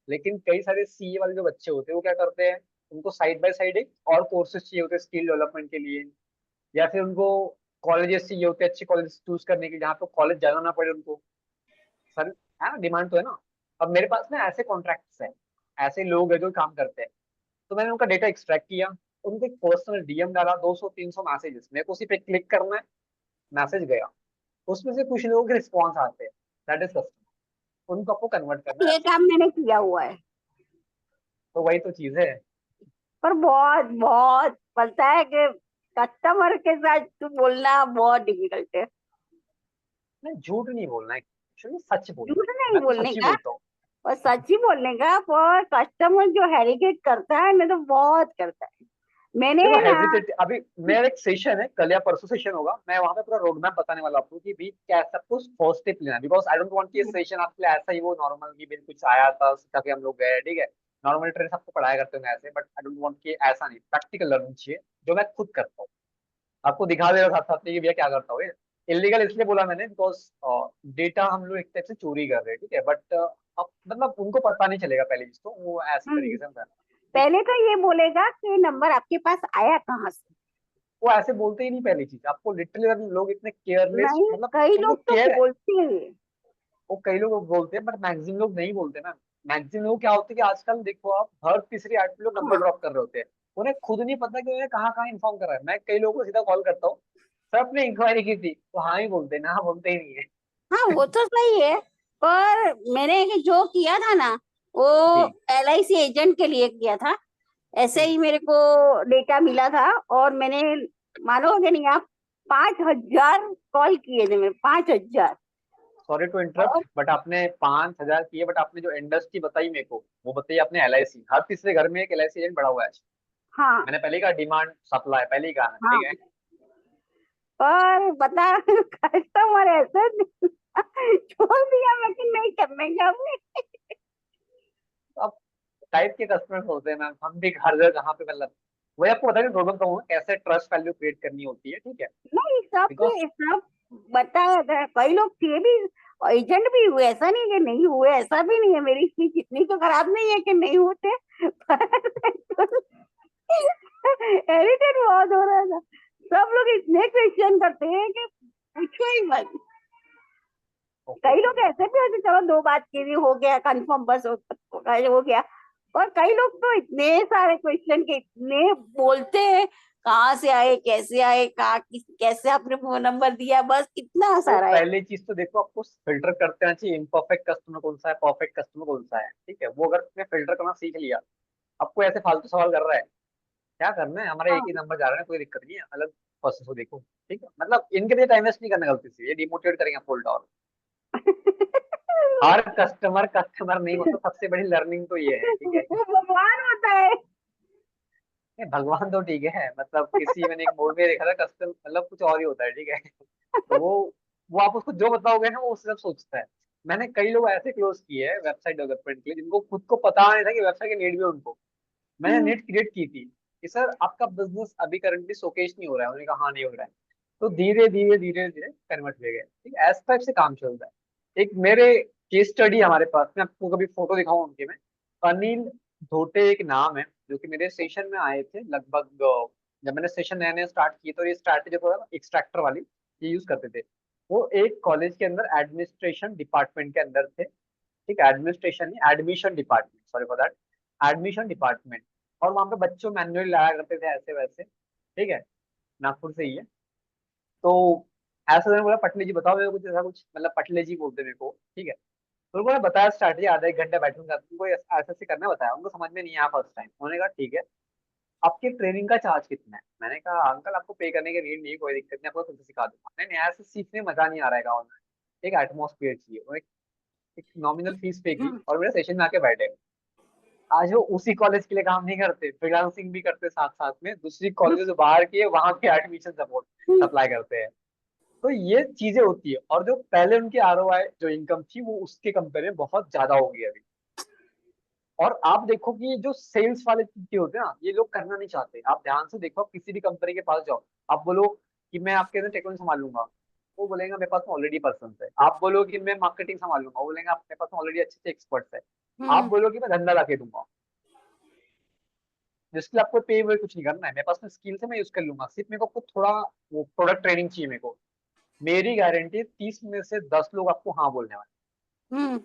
लेकिन कई सारे सीए वाले जो बच्चे होते हैं वो क्या करते हैं, उनको साइड बाय साइड एक और कोर्सेज चाहिए होते हैं स्किल डेवलपमेंट के लिए, या फिर उनको कॉलेजेस चाहिए होते हैं, अच्छे कॉलेज चूज करने के लिए जहाँ पे कॉलेज जाना ना पड़े उनको। सर है ना, डिमांड तो है ना। अब मेरे पास में ऐसे कॉन्ट्रैक्ट्स हैं, ऐसे लोग हैं जो काम करते हैं, तो मैंने उनका डेटा एक्सट्रैक्ट किया, उनको एक पर्सनल डीएम डाला, 200-300 मैसेजेस, मेरे को सिर्फ एक क्लिक करना है, मैसेज गया। उसमें से कुछ लोगों के रिस्पॉन्स आते हैं, दैट इज कस्टमर, उनको आपको कन्वर्ट करना है ये ऐसे। काम मैंने किया हुआ है, तो वही तो चीज है। पर बहुत बहुत पता है कि कस्टमर के साथ तो बोलना बहुत डिफिकल्ट है। नहीं, झूठ नहीं बोलना है, एक्चुअली सच बोलना झूठ है, नहीं मैं तो बोलने सच ही का, बोलता हूँ। और सच ही बोलने का, पर कस्टमर जो हेरिटेट करता है ना तो बहुत करता है। मैंने देखो ना। हेजिटेट, अभी मेरा एक सेशन है, कल या परसों सेशन होगा, मैं वहां पे पूरा रोड मैप बताने वाला हूँ आपको कि भी क्या सबको फर्स्ट स्टेप लेना है, बिकॉज आई डोंट वांट कि ये सेशन आपके लिए ऐसा ही वो नॉर्मल की बिल कुछ आया था सीखा के हम लोग गए, ठीक है। नॉर्मल ट्रेन सबको पढ़ाया करते हैं ऐसे, बट आई डोंट वांट कि ऐसा नहीं, प्रैक्टिकल लर्निंग चाहिए जो मैं खुद करता हूँ, आपको दिखा दे रहा साथ साथ कि भैया क्या करता हूँ। इलीगल इसलिए बोला मैंने बिकॉज डेटा हम लोग एक टाइप से चोरी कर रहे हैं, ठीक है, बट अब मतलब उनको पता नहीं चलेगा पहली चीज, तो वो ऐसे तरीके से हम कर रहे हैं, ठीक है। पहले तो ये बोलेगा कि नंबर आपके पास आया कहाँ से। वो ऐसे बोलते ही नहीं, पहली चीज आपको लिटरली लोग इतने केयरलेस, नहीं, मतलब कई उनको लोग तो केयर, बोलते हैं। वो कई लोग बोलते हैं बट मैक्सिमम लोग नहीं बोलते ना। मैक्सिमम लोग क्या होते हैं कि आजकल देखो आप हर तीसरी आठ पे लोग नंबर हाँ। ड्रॉप कर रहे होते हैं, उन्हें खुद नहीं पता कि उन्हें कहाँ कहाँ इन्फॉर्म कर रहा है। मैं कई लोगों को सीधा कॉल करता हूँ, सर आपने इंक्वायरी की थी, तो हाँ ही बोलते हैं, ना बोलते ही नहीं है। हाँ, वो तो सही है, पर मैंने जो किया था ना वो जी। एलआईसी एजेंट के लिए किया था। ऐसे हम्म। ही मेरे को डेटा मिला था, और मैंने, मानोगे नहीं आप, 5,000 कॉल किए थे मैंने, 5,000। सॉरी टू इंटरप्ट, और बट आपने 5,000 किए, बट आपने जो इंडस्ट्री बताई मेरे को वो बताई आपने एलआईसी, हर तीसरे घर में एक एलआईसी एजेंट बड़ा हुआ है। हाँ। मैंने पहले ही कहा डिमांड सप्लाई, पहले ही कहा है, हाँ। ठीक है। और बता कस्टमर ऐसे छोड़ दिया मैं कि नहीं करने का हमने। अब टाइप के कस्टमर्स होते हैं मैम, हम भी हर जगह कहाँ पे मतलब वही आपको बता प्रॉब्लम कहूँ कैसे ट्रस्ट वैल्यू क्रिएट करनी होती है, ठीक है। नहीं सब बिकॉज के सब बताया था, कई लोग थे भी, एजेंट भी हुए, ऐसा नहीं कि नहीं हुए, ऐसा भी नहीं है, मेरी स्पीच इतनी तो खराब नहीं है कि नहीं होते। इरिटेट बहुत हो रहा था, सब लोग इतने क्वेश्चन करते हैं कि पूछो ही मत। कई लोग ऐसे भी होते चलो 2 बात की भी हो गया कंफर्म, बस हो गया। और कई लोग तो इतने सारे क्वेश्चन के इतने बोलते हैं, कहाँ से आए, कैसे आए, कहाँ कैसे आपने फोन नंबर दिया, बस इतना तो सारा है। पहली चीज तो देखो आपको फिल्टर करते रहना चाहिए, इम्परफेक्ट कस्टमर कौन सा है, परफेक्ट कस्टमर कौन सा है, ठीक है। वो अगर तुमने फिल्टर करना सीख लिया, आपको ऐसे फालतू सवाल कर रहा है, क्या करना है, हमारा एक हाँ। ही नंबर जा रहा है, कोई दिक्कत नहीं है, अलग प्रोसेस को देखो, ठीक है। मतलब इनके लिए टाइम वेस्ट नहीं करना गलती से, ये डिमोटिवेट करेंगे आपको उल्टा। और हर कस्टमर कस्टमर नहीं होता, सबसे बड़ी लर्निंग तो ये है, ठीक है। वो भगवान होता है। नहीं, भगवान तो ठीक है, मतलब किसी मैंने एक मूवी में देखा था, कस्टम मतलब कुछ और ही होता है, ठीक है। तो वो आप उसको जो बताओगे ना वो उस सब सोचता है। मैंने कई लोग ऐसे क्लोज किए हैं वेबसाइट डेवलपमेंट के लिए जिनको खुद को पता नहीं था कि वेबसाइट की नीड भी है उनको। मैंने हम्म, नीड क्रिएट की थी कि सर आपका बिजनेस अभी करंटली शोकेस नहीं हो रहा है, उन्होंने कहा हाँ नहीं हो रहा है। तो धीरे धीरे धीरे धीरे कन्वर्ट हो गए, ठीक है। ऐसे टाइप से काम चलता है। एक मेरे केस स्टडी हमारे पास में, आपको कभी फोटो दिखाऊं उनके में, अनिल धोटे एक नाम है, जो कि मेरे सेशन में आए थे लगभग जब मैंने सेशन नया नया स्टार्ट किया, तो ये स्ट्रैटेजी थोड़ा एक्सट्रैक्टर वाली ये यूज करते थे। वो एक कॉलेज के अंदर एडमिनिस्ट्रेशन डिपार्टमेंट के अंदर थे, ठीक है। एडमिनिस्ट्रेशन नहीं, admission department, sorry for that, admission department. और वहां पे बच्चों मैनुअल लाया करते थे ऐसे वैसे, ठीक है। नागपुर से ही है। तो ऐसा मैंने बोला पटले जी बताओ मेरे को कुछ ऐसा कुछ, मतलब पटले जी बोलते मेरे को, ठीक है। तो उन्होंने बताया स्ट्रैटेजी, आधा 1 घंटा बैठूंगा तुमको ऐसा ऐसे करना बताया, उनको समझ में नहीं आया फर्स्ट टाइम। उन्होंने कहा ठीक है, आपकी ट्रेनिंग का चार्ज कितना है। मैंने कहा अंकल आपको पे करने की नीड नहीं, कोई दिक्कत नहीं, आपको खुद से सिखा दूंगा। नहीं नहीं, ऐसे सीखने में मजा नहीं आ रहा है गाँव में, एक एटमोसफियर चाहिए। वो एक नॉमिनल फीस पे की और मेरे सेशन में आके बैठे। आज वो उसी कॉलेज के लिए काम नहीं करते, फ्रीलांसिंग भी करते साथ साथ में, दूसरी कॉलेज जो बाहर की है वहां के एडमिशन सपोर्ट सप्लाई करते हैं। तो ये चीजें होती है, और जो पहले उनकी आरओआई जो इनकम थी वो उसके कंपेयर में बहुत ज्यादा हो गई अभी। और आप देखो कि ये जो सेल्स वाले चीजें होते हैं ना, ये लोग करना नहीं चाहते। आप ध्यान से देखो, आप किसी भी कंपनी के पास जाओ, आप बोलो कि मैं आपके अंदर टेक्नोलॉजी संभाल लूंगा, वो बोलेगा मेरे पास ऑलरेडी पर्सन है। आप बोलो कि मैं मार्केटिंग संभाल लूंगा, वो बोलेंगे आप मेरे पास ऑलरेडी अच्छे अच्छे एक्सपर्ट्स है। आप हम्म, बोलो कि मैं धंधा ला के दूंगा, जिसके लिए आपको पे वे कुछ नहीं करना है, मेरे पास में स्किल्स है, मैं यूज कर लूंगा, सिर्फ मेरे को कुछ थोड़ा वो प्रोडक्ट ट्रेनिंग चाहिए मेरे को। मेरी गारंटी 30 में से 10 लोग आपको हाँ बोलने वाले, हम्म,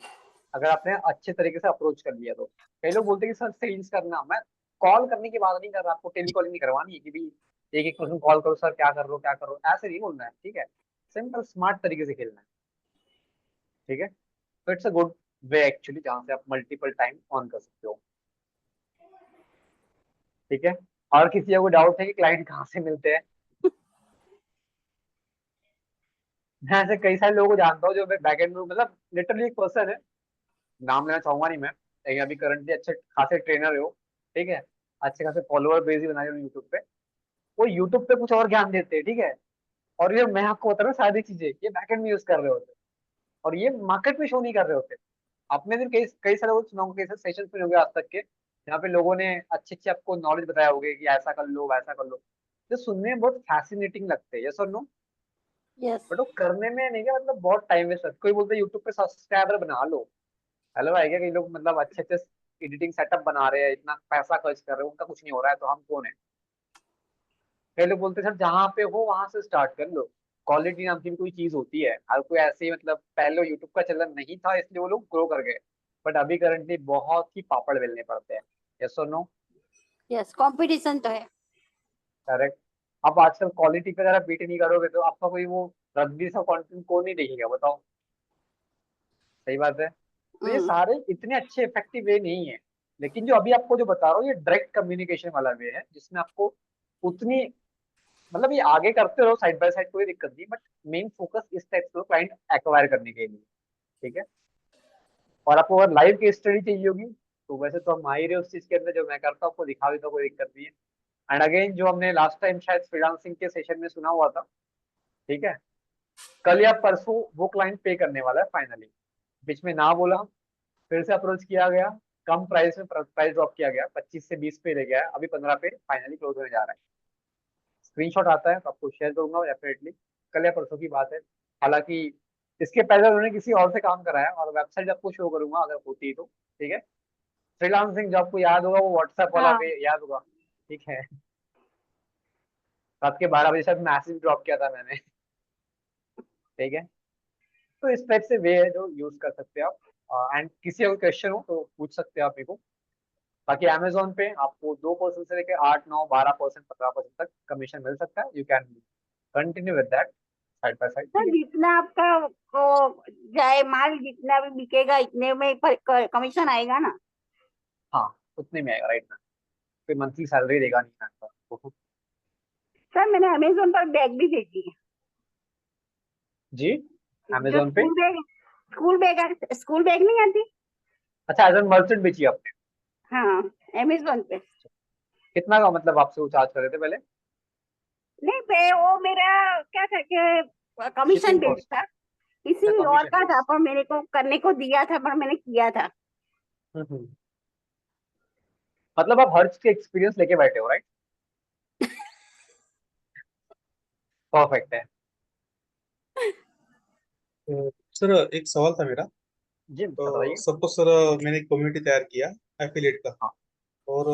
अगर आपने अच्छे तरीके से अप्रोच कर लिया तो। कई लोग बोलते हैं कि सर सेल्स करना, मैं कॉल करने की बात नहीं कर रहा, आपको टेलीकॉलिंग नहीं करवानी है कि भी एक एक पर्सन कॉल करो, सर क्या कर रहे हो क्या कर रहे हो, ऐसे नहीं बोलना है, ठीक है। सिंपल स्मार्ट तरीके से खेलना है, ठीक है। तो it's a good way actually, जहाँ से आप मल्टीपल टाइम ऑन कर सकते हो, ठीक है। और किसी को डाउट है कि क्लाइंट कहाँ से मिलते हैं, मैं ऐसे कई सारे लोगों को जानता हूँ जो बैकएंड में, मतलब लिटरली एक पर्सन है, नाम लेना चाहूंगा नहीं मैं, लेकिन अभी करंटली अच्छे खासे ट्रेनर है वो, ठीक है। अच्छे खासे फॉलोअर बेस भी बना रहे यूट्यूब पे। वो यूट्यूब पे कुछ और ज्ञान देते हैं, ठीक है। और ये मैं आपको बता रहा हूँ सारी चीजें ये बैकएंड में यूज कर रहे होते हैं, और ये मार्केट में शो नहीं कर रहे होते। आपने भी कई कई सारे वो सुना होगा, कई सारे सेशन सुने होंगे आज तक के, जहाँ पे लोगों ने अच्छे अच्छे आपको नॉलेज बताया होगा कि ऐसा कर लो वैसा कर लो, जो सुनने में बहुत फैसिनेटिंग लगते हैं, यस और नो। यस, बट वो करने में नहीं क्या, मतलब बहुत टाइम वेस्ट है। कोई बोलते है यूट्यूब पे सब्सक्राइबर बना लो, हेलो है क्या, कई लोग मतलब अच्छे अच्छे एडिटिंग सेटअप बना रहे हैं, इतना पैसा खर्च कर रहे हैं, उनका कुछ नहीं हो रहा है, तो हम कौन है। कई लोग बोलते हैं सर जहाँ पे हो वहां से स्टार्ट कर लो। क्वालिटी नाम की भी कोई चीज होती है, हर कोई ऐसे ही, मतलब पहले यूट्यूब का चलन नहीं था इसलिए वो लोग ग्रो कर गए, बट अभी करंटली बहुत ही पापड़ बेलने पड़ते हैं, यस और नो। यस, कंपटीशन तो है। करेक्ट। अब आजकल क्वालिटी पे अगर आप बीट नहीं करोगे तो आपका कोई वो रद्दी सा कंटेंट कौन नहीं देखेगा बताओ, सही बात है। तो ये हम्म, सारे इतने अच्छे इफेक्टिव वे नहीं है, लेकिन जो अभी आपको जो बता रहा हूँ ये डायरेक्ट कम्युनिकेशन वाला वे है, जिसमें आपको उतनी, मतलब ये आगे करते रहो साइड बाय साइड, कोई दिक्कत नहीं, बट मेन फोकस इस टाइप से क्लाइंट एक्वायर करने के लिए, ठीक है। और आपको अगर लाइव केस स्टडी चाहिए होगी तो वैसे तो हम माहिर है उस चीज के अंदर, जो मैं करता हूँ आपको दिखा देता हूँ, कोई दिक्कत नहीं है। एंड अगेन जो हमने लास्ट टाइम शायद फ्रीलांसिंग के सेशन में सुना हुआ था, ठीक है, कल या परसों वो क्लाइंट पे करने वाला है फाइनली, बीच में ना बोला, फिर से अप्रोच किया गया, कम प्राइस में प्राइस ड्रॉप किया गया, 25 से 20 पे ले गया, अभी 15 पे फाइनली क्लोज होने जा रहा है। स्क्रीनशॉट आता है तो आपको शेयर करूंगा डेफिनेटली, कल या परसों की बात है। हालांकि इसके पहले उन्होंने किसी और से काम कराया और वेबसाइट आपको शो करूंगा अगर होती तो, ठीक है। फ्रीलांसिंग जो आपको याद होगा वो व्हाट्सएप वाला हाँ पे याद होगा, ठीक है। रात के 12 बजे शायद मैसेज ड्रॉप किया था मैंने, ठीक है। तो इस टाइप से वे है जो यूज कर सकते हैं आप, एंड किसी और क्वेश्चन हो तो पूछ सकते हैं आप मेरे को। बाकी अमेजोन पे आपको 2% से लेकर 8, 9, 12%, 15% तक कमीशन मिल सकता है। You can continue with that side by side, sir, ठीक है। जितना आपका वो जाए माल, जितना भी बिकेगा इतने में कमीशन आएगा ना? हाँ, उतने में आएगा राइट ना, कोई मंथली सैलरी देगा नहीं आपको। सर, मैंने अमेजोन पर बैग भी भेजी है। जी, जो अमेजोन पे। स्कूल बैग नहीं आती? अच्छा, एज एन मर्चेंट बेची आपने? हाँ, अमेजोन पे। कितना का मतलब आपसे वो चार्ज कर रहे थे पहले? नहीं वो मेरा क्या था कि कमीशन शिपिंग बेस्ड कॉस्ट? था, अच्छा, किसी और कमीशन का था, बेस। पर मेरे को करने को दिया था, पर मैंने किया था। हम्म। मतलब आप हर चीज के एक्सपीरियंस लेके बैठे हो, राइट? परफेक्ट है। सर एक सवाल था मेरा। जी तो बताइए। सबको सर, मैंने एक कम्युनिटी तैयार किया एफिलिएट का, हाँ। और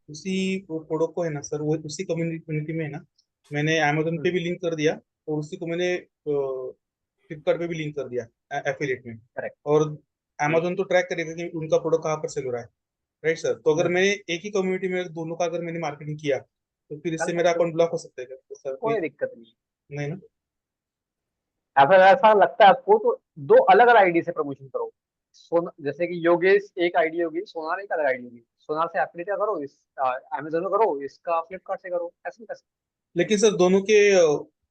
उसी वो प्रोडक्ट को है ना सर, वो उसी कम्युनिटी में है ना, मैंने अमेजोन पे हम्म, भी लिंक कर दिया, और उसी को मैंने फ्लिपकार्ट पे भी लिंक कर दिया एफिलिएट में। करेक्ट। और जी। अमेजोन तो ट्रैक करेगा कि उनका प्रोडक्ट कहाँ पर सेल हो रहा है, राइट सर? तो अगर हम्म, मैंने एक ही कम्युनिटी में दोनों का अगर मैंने मार्केटिंग किया, तो फिर कर इससे मेरा सकते हो, अकाउंट ब्लॉक हो सकता है क्या? तो सर कोई कोई दिक्कत नहीं। नहीं ना? अगर ऐसा लगता है आपको तो दो अलग अलग आईडी से प्रमोशन करो। जैसे कि योगेश एक आईडी होगी, सोनार एक अलग आईडी होगी। सोनार से एफिलिएट करो, इस अमेजोन में करो, इसका फ्लिपकार्ट से करो, ऐसे कर सकते लेकिन सर दोनों के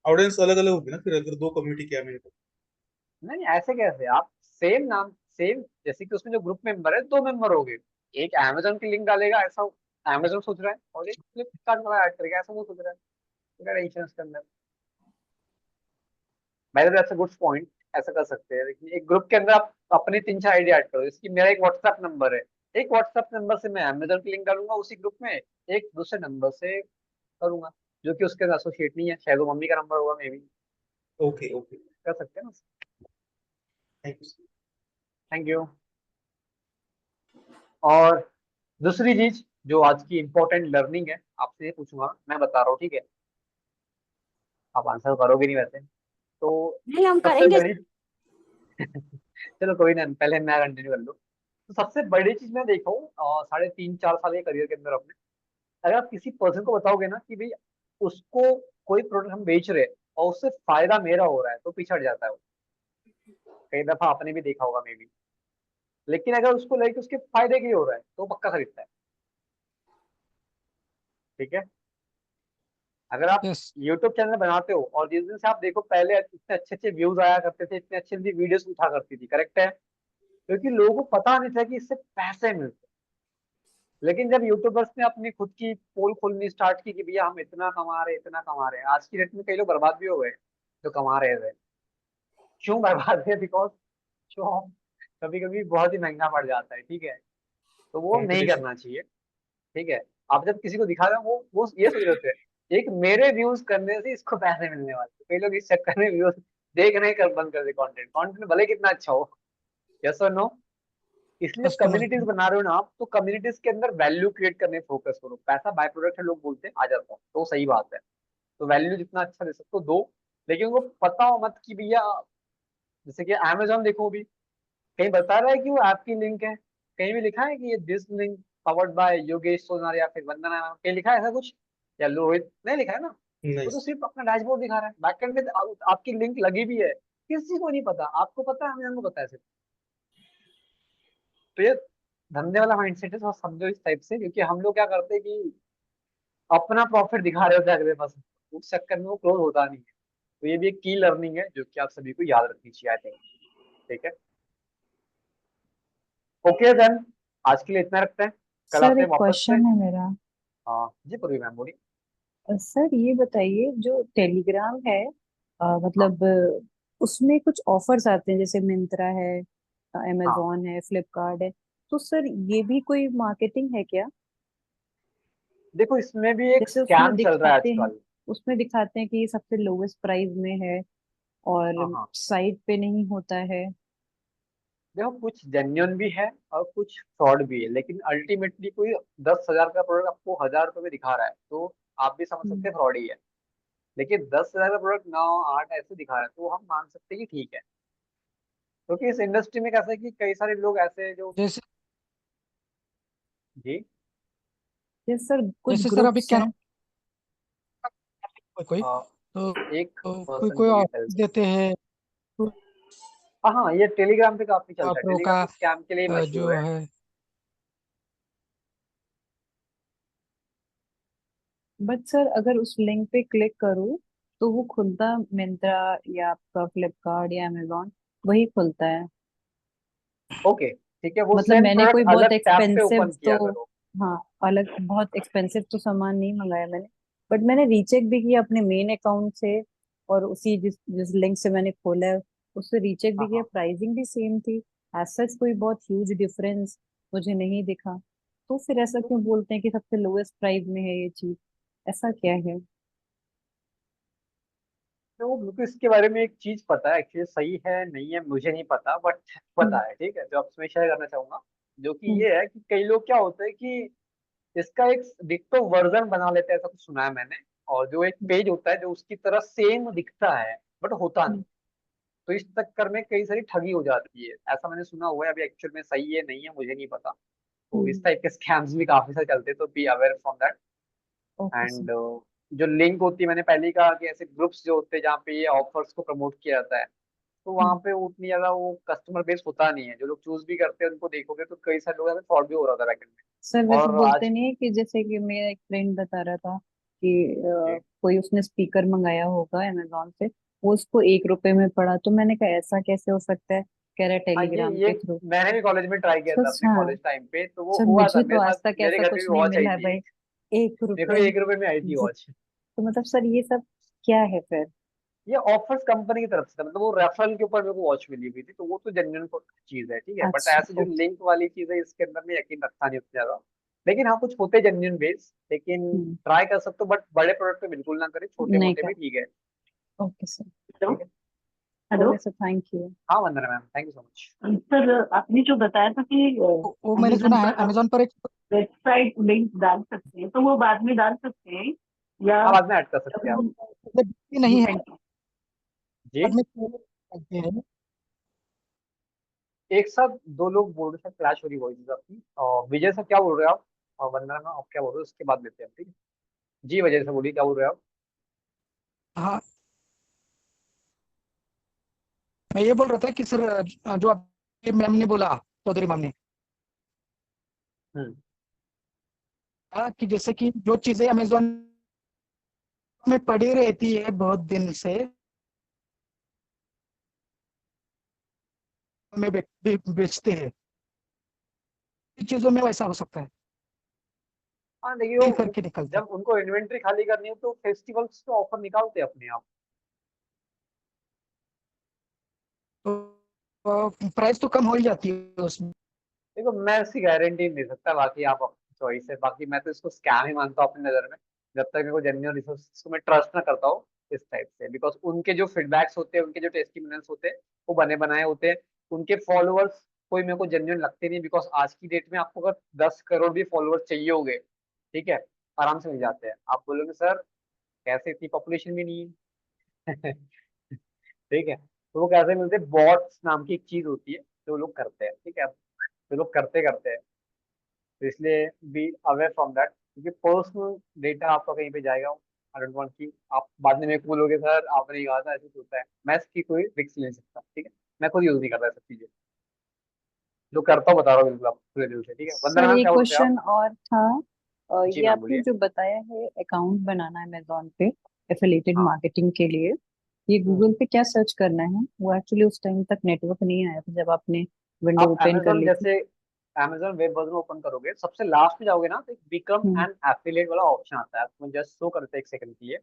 ऑडियंस अलग अलग होगी ना, फिर अगर दो कम्युनिटी किया मैंने तो। हो। नहीं, ऐसे कैसे आप सेम नाम सेम, जैसे कि उसमें जो ग्रुप मेंबर है 2 मेंबर हो गए, एक अमेजोन की लिंक डालेगा ऐसा अमेजोन सोच रहा है, और एक फ्लिपकार्ट वाला ऐड करेगा ऐसा वो सोच रहा है। क्या टेंशन इसके अंदर? मेरे दैट्स अ गुड पॉइंट। ऐसा कर सकते हैं, लेकिन एक ग्रुप के अंदर आप अपनी 3-4 आईडी ऐड करो। इसकी मेरा एक व्हाट्सएप नंबर है, एक व्हाट्सएप नंबर से मैं अमेजन की लिंक डालूंगा उसी ग्रुप में, एक दूसरे नंबर से करूंगा जो कि उसके एसोसिएट नहीं है, शायद वो मम्मी का नंबर होगा मे बी। ओके ओके, कर सकते हैं ना। Thank you. Thank you. और दूसरी चीज जो आज की इंपॉर्टेंट लर्निंग है, आपसे ये पूछूंगा, मैं बता रहा हूँ, ठीक है? आप आंसर करोगे नहीं वैसे तो। नहीं, हम सबसे करेंगे। बड़ी चलो कोई ना, पहले मैं कंटिन्यू कर लूँ। तो सबसे बड़ी चीज मैं देखा हूँ 3.5-4 साल के करियर के अंदर अपने, अगर आप किसी पर्सन को बताओगे ना कि भाई उसको कोई प्रोडक्ट हम बेच रहे हैं और उससे फायदा मेरा हो रहा है, तो पीछे हट जाता है वो। कई दफा आपने भी देखा होगा मे बी। लेकिन अगर उसको लगे उसके फायदे के लिए हो रहा है तो वो पक्का खरीदता है, ठीक है। अगर आप यस। यूट्यूब चैनल बनाते हो और जिस दिन से आप देखो, पहले इतने अच्छे अच्छे व्यूज आया करते थे, इतने अच्छी अच्छी वीडियोस उठा करती थी, करेक्ट है, क्योंकि लोगों को पता नहीं था कि इससे पैसे मिलते हैं। लेकिन जब यूट्यूबर्स ने अपनी खुद की पोल खोलनी स्टार्ट की कि भैया हम इतना कमा रहे हैं, इतना कमा रहे हैं, आज की डेट में कई लोग बर्बाद भी हो गए जो कमा रहे थे। क्यों बर्बाद है? बिकॉज जो कभी कभी बहुत ही महंगा पड़ जाता है, ठीक है। तो वो नहीं कंपटीशन। करना चाहिए, ठीक है। आप जब किसी को दिखा रहे हो वो ये सोच रहे होते हैं एक मेरे व्यूज करने से इसको पैसे मिलने वाले, तो कई लोग इस चक्कर में व्यूज देखना ही बंद कर दे, कंटेंट कंटेंट भले कितना अच्छा हो। यस और नो? इसलिए जब कस्टमर। कम्युनिटीज बना रहे हो ना आप, तो कम्युनिटीज के अंदर वैल्यू क्रिएट करने फोकस करो। पैसा बाय प्रोडक्ट है लोग बोलते हैं, आ जाता है तो सही बात है। तो वैल्यू जितना अच्छा दे सकते हो दो, लेकिन उनको पता हो मत कि भैया, जैसे कि अमेजोन देखो भी कहीं बता रहा है कि वो आपकी लिंक है, कहीं भी लिखा है कि ये this link powered by Yogesh Sonar या फिर वंदना, कहीं लिखा है ऐसा कुछ? या लोहित नहीं लिखा है ना। नहीं वो तो सिर्फ अपना डैशबोर्ड दिखा रहा है, बैकएंड में आपकी लिंक लगी भी है, किसी को नहीं पता, आपको पता है, अमेजन को पता है सिर्फ। तो ये धंधे वाला माइंडसेट है, थोड़ा समझो इस टाइप से, क्योंकि हम लोग क्या करते हैं कि अपना प्रॉफिट दिखा रहे होते हैं अगले पास, उस चक्कर में वो क्लोज होता नहीं है। तो ये भी एक की लर्निंग है जो कि आप सभी को याद रखनी चाहिए, आई थिंक, ठीक है। ओके देन, आज के लिए इतना रखते हैं, कल सर आते हैं एक वापस से। क्वेश्चन है मेरा। हाँ जी, पूर्वी मैम बोलिए। सर ये बताइए, जो टेलीग्राम है मतलब उसमें कुछ ऑफर्स आते हैं, जैसे मिंत्रा है, हाँ अमेजोन है, फ्लिपकार्ट है। तो सर ये भी कोई मार्केटिंग है क्या? देखो, इसमें भी एक जैसे उसमें स्कैम चल रहा है दिखाते हैं, आजकल। उसमें दिखाते हैं कि ये सबसे लोवेस्ट प्राइस में है और हाँ हाँ, साइट पे नहीं होता है। देखो कुछ जेन्युइन भी है और कुछ फ्रॉड भी है, लेकिन अल्टीमेटली कोई 10,000 का प्रोडक्ट आपको 1,000 रुपये में दिखा रहा है तो आप भी समझ सकते हम्म, हैं फ्रॉड ही है। लेकिन 10,000 का प्रोडक्ट 9 8 ऐसे दिखा रहा है तो हम मान सकते हैं कि ठीक है। क्योंकि इस इंडस्ट्री में कैसा है कि कई सारे लोग ऐसे हैं जो। जैसे जी। यस सर, कुछ जैसे सर अभी ग्रुप्स क्या हैं। कोई कोई अ, तो, एक कोई पर्सन कोई को ये ऑफर हेल्प। देते हैं हाँ हाँ, ये टेलीग्राम पे काफी चलता है, प्रो टेलीग्राम का तो स्कैम के लिए जो मशहूर है। है। बट सर अगर उस लिंक पे क्लिक करूँ तो वो खुलता मिंत्रा या आपका फ्लिपकार्ट या अमेजोन वही खुलता है। ओके, ठीक है, वो मतलब सेम मैंने कोई प्रोडक्ट बहुत अलग टैब पे एक्सपेंसिव ओपन तो, किया करो। हाँ, अलग बहुत एक्सपेंसिव तो सामान नहीं मंगाया मैंने। बट मैंने रीचेक भी किया अपने मेन अकाउंट से, और उसी जिस जिस लिंक से मैंने खोला है उससे रीचेक भी हाँ किया, हाँ, प्राइसिंग भी सेम थी। एज सच कोई बहुत ह्यूज डिफरेंस मुझे नहीं दिखा। तो फिर ऐसा क्यों बोलते हैं कि सबसे लोएस्ट प्राइस में है ये चीज? ऐसा क्या है? तो मुझे इसके बारे में एक चीज पता है, एक्चुअली सही है नहीं है मुझे नहीं पता, बट हम्म, पता है, ठीक है, जो आपसे मैं शेयर करना चाहूंगा। जो कि हम्म, ये है कि कई लोग क्या होता है कि इसका एक डिक्टो वर्जन बना लेते हैं, ऐसा कुछ सुना है मैंने। और जो एक पेज होता है जो उसकी तरह सेम दिखता है बट होता नहीं। हम्म, तो इस चक्कर में कई सारी ठगी हो जाती है, ऐसा मैंने सुना हुआ है। अभी एक्चुअल में सही है नहीं है मुझे नहीं पता। तो इस हम्म। टाइप के स्कैम्स भी काफी सारे चलते हैं, तो be aware from that. Okay sir. And जो लिंक होती है, मैंने पहले ही कहा कि ऐसे ग्रुप्स जो होते हैं जहाँ पे ये ऑफर्स को प्रमोट किया जाता है, तो वहाँ हम्म। पे उतनी ज्यादा वो कस्टमर बेस होता नहीं है। जो लोग चूज भी करते हैं उनको देखोगे तो कई सारे लोग फ्रॉड भी हो रहा था बैकएंड सर में। वैसे और बोलते आज नहीं है कि जैसे कि मेरा एक फ्रेंड बता रहा था कि जी, कोई उसने स्पीकर मंगाया होगा अमेजोन से, वो उसको 1 रुपए में पड़ा। तो मैंने कहा ऐसा कैसे हो सकता है? कह रहा है हाँ, टेलीग्राम ये के थ्रू। मैंने भी कॉलेज में ट्राई किया था सच? अपने हाँ कॉलेज टाइम पे, तो वो सर, हुआ था मुझे तो मेरे आज साथ। तक मेरे ऐसा घर पे भी कुछ नहीं वॉच आई मिला है थी भाई। एक। एक मेरे को भी रुपए 1 रुपए में आई थी वो- वॉच। तो मतलब सर ये सब क्या है फिर? ये ऑफर्स कंपनी की तरफ से था, मतलब वो रेफरल के ऊपर मेरे को वॉच मिली हुई थी, तो वो तो जेन्युइन चीज है, ठीक है। बट अच्छा, ऐसे जो ओके। लिंक वाली चीज है इसके अंदर में यकीन रखा नहीं उतना ज्यादा। लेकिन हाँ, कुछ होते जेन्युइन बेस, लेकिन हम्म। ट्राई कर सकते हो, बट बड़े प्रोडक्ट पे बिल्कुल ना करें, छोटे नहीं मोटे कर। भी ठीक है। Okay sir. हेलो। ठीक है। Hello okay sir, thank you. हाँ Vandana ma'am, thank you so much. Sir, आपने जो बताया था कि वो मैंने अमेजन सुना है पर अमेजोन पर एक वेबसाइट लिंक डाल सकते हैं, तो वो बाद में डाल सकते हैं या हाँ, बाद में ऐड कर जब सकते हैं आप। हम नहीं है, थैंक यू। जी। बाद में करते हैं। एक साथ दो लोग बोल रहे थे, क्लैश हो रही वॉइस आपकी। और विजय सर क्या बोल रहे हो आप? और वंदना मैम आप क्या बोल रहे हो, उसके बाद लेते हैं, ठीक है। जी, विजय सर बोलिए क्या बोल रहे हो आप? हाँ, मैं ये बोल रहा था कि सर जो आप मैम ने बोला, चौधरी मैम ने हम्म। कहा कि जैसे कि जो चीजें अमेजोन में पड़ी रहती है बहुत दिन से, हमें बेचते हैं, इन चीजों में वैसा हो सकता है, हाँ देखिए, फिल वो करके निकलता है। जब उनको इन्वेंट्री खाली करनी हो तो फेस्टिवल्स पे ऑफर निकालते हैं अपने आप। तो प्राइस तो कम हो ही जाती है उसमें। देखो, मैं इसकी गारंटी नहीं दे सकता, बाकी आप अपनी चॉइस है। बाकी मैं तो इसको स्कैम ही मानता हूँ अपनी नजर में, जब तक मेरे को जेन्युइन रिसोर्स को मैं ट्रस्ट ना करता हूँ इस टाइप से। बिकॉज उनके जो फीडबैक्स होते हैं, उनके जो टेस्टिमोनियल्स होते हैं, वो बने बनाए होते हैं। उनके फॉलोअर्स कोई मेरे को जेन्युइन लगते नहीं, बिकॉज आज की डेट में आपको अगर 10 करोड़ भी फॉलोअर्स चाहिए होंगे, ठीक है, आराम से मिल जाते हैं। आप बोलोगे सर कैसे, इतनी पॉपुलेशन भी नहीं है। ठीक है, तो वो कैसे मिलते हैं? बॉट्स नाम की एक चीज होती है जो लोग करते हैं, ठीक है। जो लोग करते करते हैं, तो इसलिए बी अवेयर फ्रॉम दैट, क्योंकि पर्सनल डेटा आपका कहीं पे जाएगा। आई डोंट वांट कि आप बाद में मेरे को बोलोगे सर आपने कहा था, ऐसे कुछ होता है। मैं इसकी कोई रिस्क नहीं सकता, ठीक है। मैं खुद यूज नहीं करता सब चीजें, जो करता हूँ बता रहा हूँ बिल्कुल आप पूरे दिल से, ठीक है। वंदना सर मैम एक क्या बोलते हैं आप? क्वेश्चन और था। जी ये मैम आपने बोलिए। जो बताया है अकाउंट बनाना अमेजोन पे एफिलिएटेड हाँ। मार्केटिंग के लिए, ये गूगल हम्म। पे क्या सर्च करना है? वो एक्चुअली उस टाइम तक नेटवर्क नहीं आया था जब आपने विंडो आप ओपन कर अमेजोन ली थी। जैसे अमेजोन वेब ब्राउज़र ओपन करोगे, सबसे लास्ट में जाओगे ना, तो एक बिकम हम्म, एन एफिलिएट वाला ऑप्शन आता है, आपको जस्ट शो करते हैं एक सेकंड के लिए।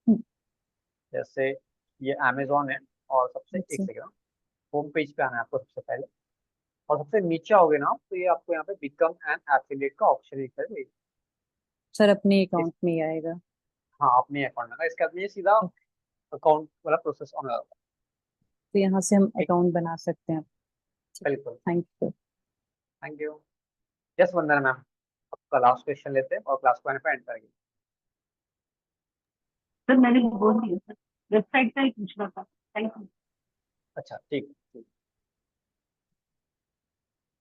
हम्म, जैसे ये अमेजोन है, और सबसे एक अच्छा सेकंड, होम पेज पे आना है आपको सबसे पहले, और सबसे नीचे आओगे ना तो ये आपको यहाँ पे बिकम एन एफिलिएट का ऑप्शन दिखता है। सर अपने अकाउंट में ही आएगा। हाँ, अपने अकाउंट में इसके बाद में ये सीधा अकाउंट वाला प्रोसेस ऑन होगा। तो यहाँ से हम ठीक, अकाउंट बना सकते हैं। बिल्कुल। Thank you. Thank you. Yes Vandana ma'am, आपका लास्ट क्वेश्चन लेते हैं और क्लास को एंड करेंगे। सर मैंने बोल दिया सर, वेबसाइट का ही पूछना था। Thank you. अच्छा ठीक ठीक,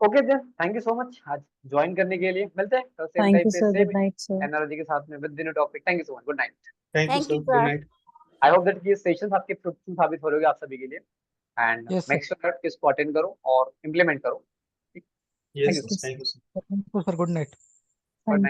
okay then, thank you so much आज ज्वाइन करने के लिए। मिलते हैं कल सेम थैंक टाइम यू पे sir, same good night sir. Energy के साथ में with new topic. Thank you so much, good night. Thank you Thank sir, you, good sir. Night. I hope that ये सेशंस आपके fruitful साबित हो रहे होंगे आप सभी के लिए, and yes make sure that इसको अटेंड करो और इम्प्लीमेंट करो। Thank yes you, thank you sir. Sir, good night. Good night.